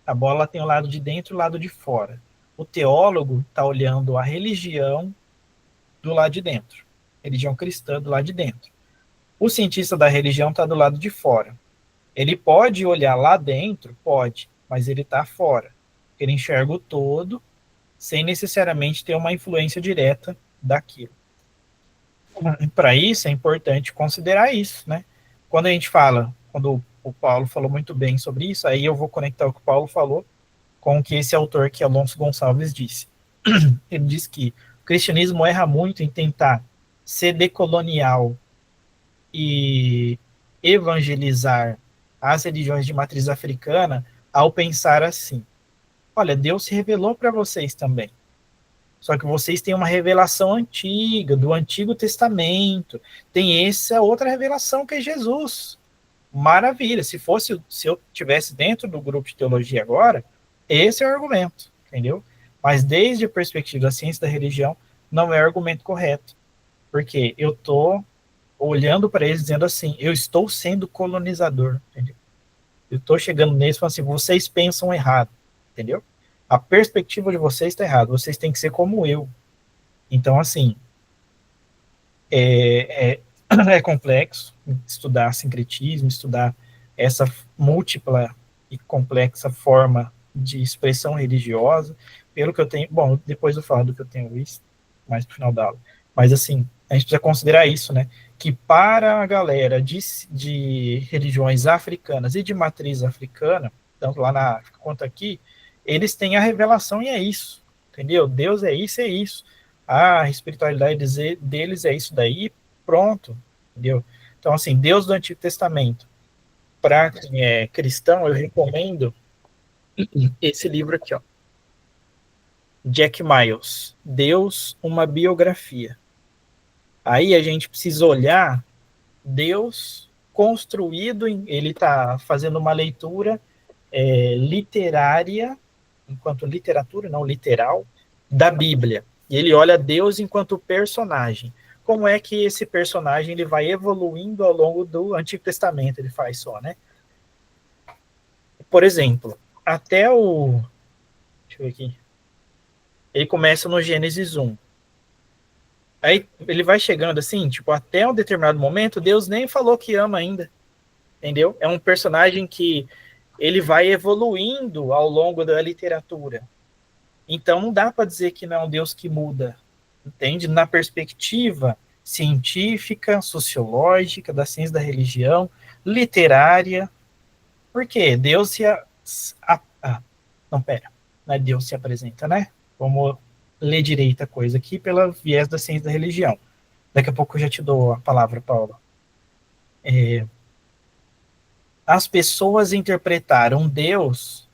A bola tem o lado de dentro e o lado de fora. O teólogo está olhando a religião do lado de dentro. Religião cristã do lado de dentro. O cientista da religião está do lado de fora. Ele pode olhar lá dentro? Pode, mas ele está fora. Ele enxerga o todo, sem necessariamente ter uma influência direta daquilo. Para isso, é importante considerar isso, né? Quando a gente fala, quando o Paulo falou muito bem sobre isso, aí eu vou conectar o que o Paulo falou com o que esse autor, que é Alonso Gonçalves, disse. Ele diz que o cristianismo erra muito em tentar ser decolonial e evangelizar as religiões de matriz africana ao pensar assim: olha, Deus se revelou para vocês também. Só que vocês têm uma revelação antiga, do Antigo Testamento. Tem essa outra revelação que é Jesus. Maravilha. Se eu tivesse dentro do grupo de teologia agora, esse é o argumento, entendeu? Mas desde a perspectiva da ciência da religião, não é o argumento correto. Porque eu estou olhando para eles dizendo assim: eu estou sendo colonizador, entendeu? Eu estou chegando neles e falando assim: vocês pensam errado, entendeu? A perspectiva de vocês está errada, vocês têm que ser como eu. Então, assim, é complexo estudar sincretismo, estudar essa múltipla e complexa forma de expressão religiosa, pelo que eu tenho, bom, depois eu falo do que eu tenho visto, mais pro final da aula, mas assim, a gente precisa considerar isso, né, que para a galera de religiões africanas e de matriz africana, tanto lá na África quanto aqui, eles têm a revelação e é isso, entendeu? Deus é isso, a espiritualidade deles é isso daí, pronto, entendeu? Então, assim, Deus do Antigo Testamento, para quem é cristão, eu recomendo esse livro aqui, ó. Jack Miles, Deus, uma biografia. Aí a gente precisa olhar Deus construído, ele está fazendo uma leitura literária, enquanto literatura, não literal, da Bíblia. E ele olha Deus enquanto personagem. Como é que esse personagem ele vai evoluindo ao longo do Antigo Testamento, ele faz só, né? Por exemplo, até o... Deixa eu ver aqui. Ele começa no Gênesis 1. Aí ele vai chegando assim, tipo, até um determinado momento, Deus nem falou que ama ainda, entendeu? É um personagem que ele vai evoluindo ao longo da literatura. Então não dá para dizer que não é um Deus que muda, entende? Na perspectiva científica, sociológica, da ciência da religião, literária. Por quê? Deus não, pera. Não é Deus se apresenta, né? Vamos ler direito a coisa aqui pela viés da ciência da religião. Daqui a pouco eu já te dou a palavra, Paula. As pessoas interpretaram Deus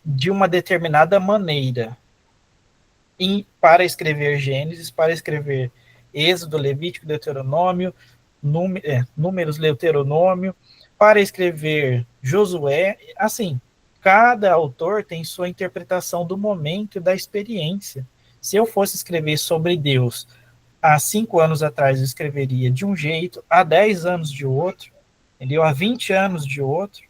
de uma determinada maneira para escrever Gênesis, para escrever Êxodo, Levítico, Deuteronômio, Números, Deuteronômio, para escrever Josué. Assim, cada autor tem sua interpretação do momento e da experiência. Se eu fosse escrever sobre Deus há 5 anos atrás, eu escreveria de um jeito, há 10 anos de outro, entendeu? Há 20 anos de outro.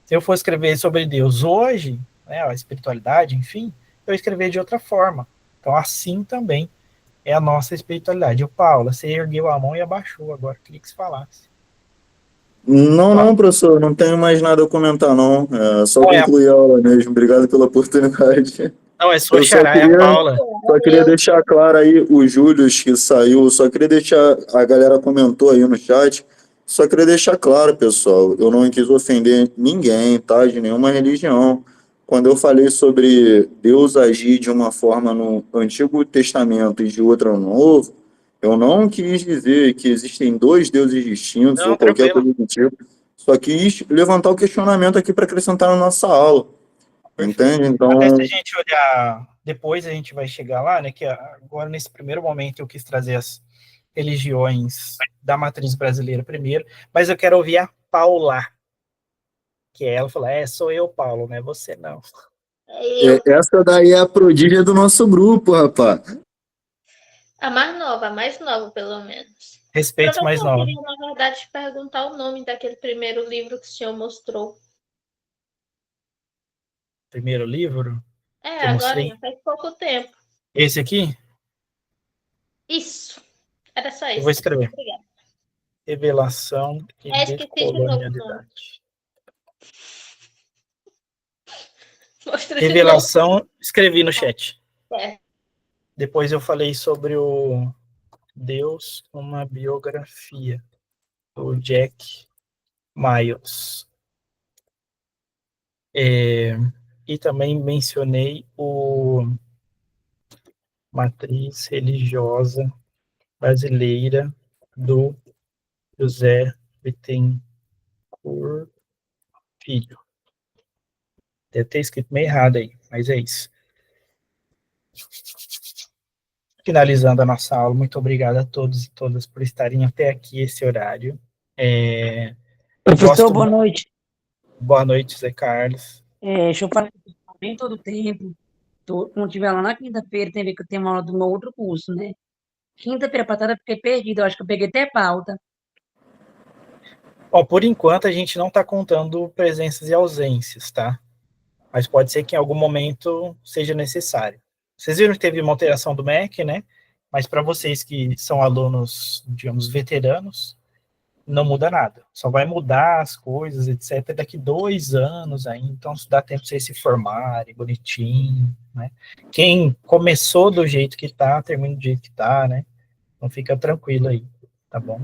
Se eu for escrever sobre Deus hoje, né, a espiritualidade, enfim, eu escrever de outra forma. Então, assim também é a nossa espiritualidade. O Paulo, você ergueu a mão e abaixou agora, queria que você falasse. Não, professor, não tenho mais nada a comentar, não. É só concluir a aula mesmo. Obrigado pela oportunidade. Não, é sua xará, é a Paula. Só queria deixar claro aí, o Júlio que saiu, só queria deixar, a galera comentou aí no chat, só queria deixar claro, pessoal, eu não quis ofender ninguém, tá, de nenhuma religião. Quando eu falei sobre Deus agir de uma forma no Antigo Testamento e de outra no Novo, eu não quis dizer que existem 2 deuses distintos ou qualquer coisa do tipo, só quis levantar o questionamento aqui para acrescentar na nossa aula. Entende? Então... Até se a gente olhar, depois a gente vai chegar lá, né, que agora nesse primeiro momento eu quis trazer as religiões da matriz brasileira primeiro, mas eu quero ouvir a Paula, que ela falou, sou eu, Paulo, né, você não. Essa daí é a prodígia do nosso grupo, rapaz. A mais nova, pelo menos. Respeito mais nova. Eu queria, na verdade, te perguntar o nome daquele primeiro livro que o senhor mostrou. Primeiro livro? Agora, faz pouco tempo. Esse aqui? Isso. Era só isso. Eu vou escrever. Obrigada. Revelação e decolonialidade. Revelação, escrevi no chat. Depois eu falei sobre o Deus, uma biografia, do Jack Miles. E também mencionei o Matriz religiosa brasileira do José Bittencourt Filho. Deve ter escrito meio errado aí, mas é isso. Finalizando a nossa aula, muito obrigado a todos e todas por estarem até aqui esse horário. Professor, boa noite. Boa noite, Zé Carlos. Deixa eu falar bem todo o tempo. Quando estiver lá na quinta-feira, tem a ver que eu tenho uma aula do meu outro curso, né? Quinta-feira passada eu fiquei perdida, eu acho que eu peguei até pauta. Ó, por enquanto, a gente não está contando presenças e ausências, tá? Mas pode ser que em algum momento seja necessário. Vocês viram que teve uma alteração do MEC, né? Mas para vocês que são alunos, digamos, veteranos, não muda nada. Só vai mudar as coisas, etc., daqui 2 anos ainda. Então, dá tempo para vocês se formarem, bonitinho, né? Quem começou do jeito que tá, termina do jeito que tá, né? Então, fica tranquilo aí, tá bom?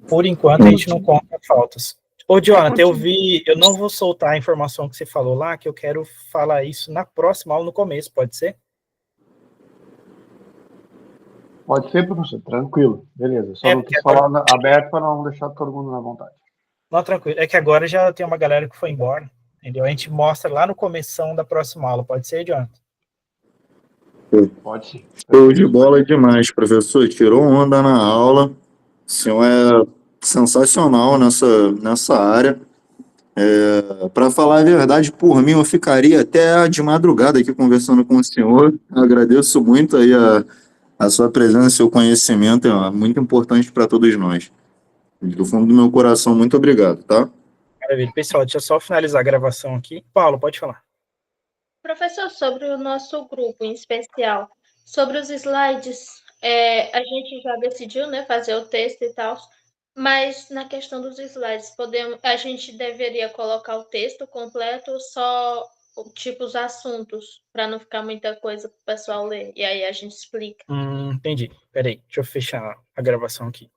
Por enquanto, a gente não conta faltas. Ô, Jonathan, eu não vou soltar a informação que você falou lá, que eu quero falar isso na próxima aula, no começo, pode ser? Pode ser, professor, tranquilo, beleza. Só não quis falar aberto para não deixar todo mundo na vontade. Não, tranquilo. É que agora já tem uma galera que foi embora, entendeu? A gente mostra lá no começão da próxima aula, pode ser, Jonathan? Pode sim. Show de bola demais, professor. Tirou onda na aula. O senhor é sensacional nessa área. Para falar a verdade, por mim, eu ficaria até de madrugada aqui conversando com o senhor. Agradeço muito aí a sua presença e seu conhecimento, é muito importante para todos nós. Do fundo do meu coração, muito obrigado, tá? Maravilha. Pessoal, deixa eu só finalizar a gravação aqui. Paulo, pode falar. Professor, sobre o nosso grupo em especial, sobre os slides, a gente já decidiu, né, fazer o texto e tal, mas na questão dos slides, a gente deveria colocar o texto completo ou só, tipo, os assuntos, para não ficar muita coisa para o pessoal ler, e aí a gente explica. Entendi. Peraí, deixa eu fechar a gravação aqui.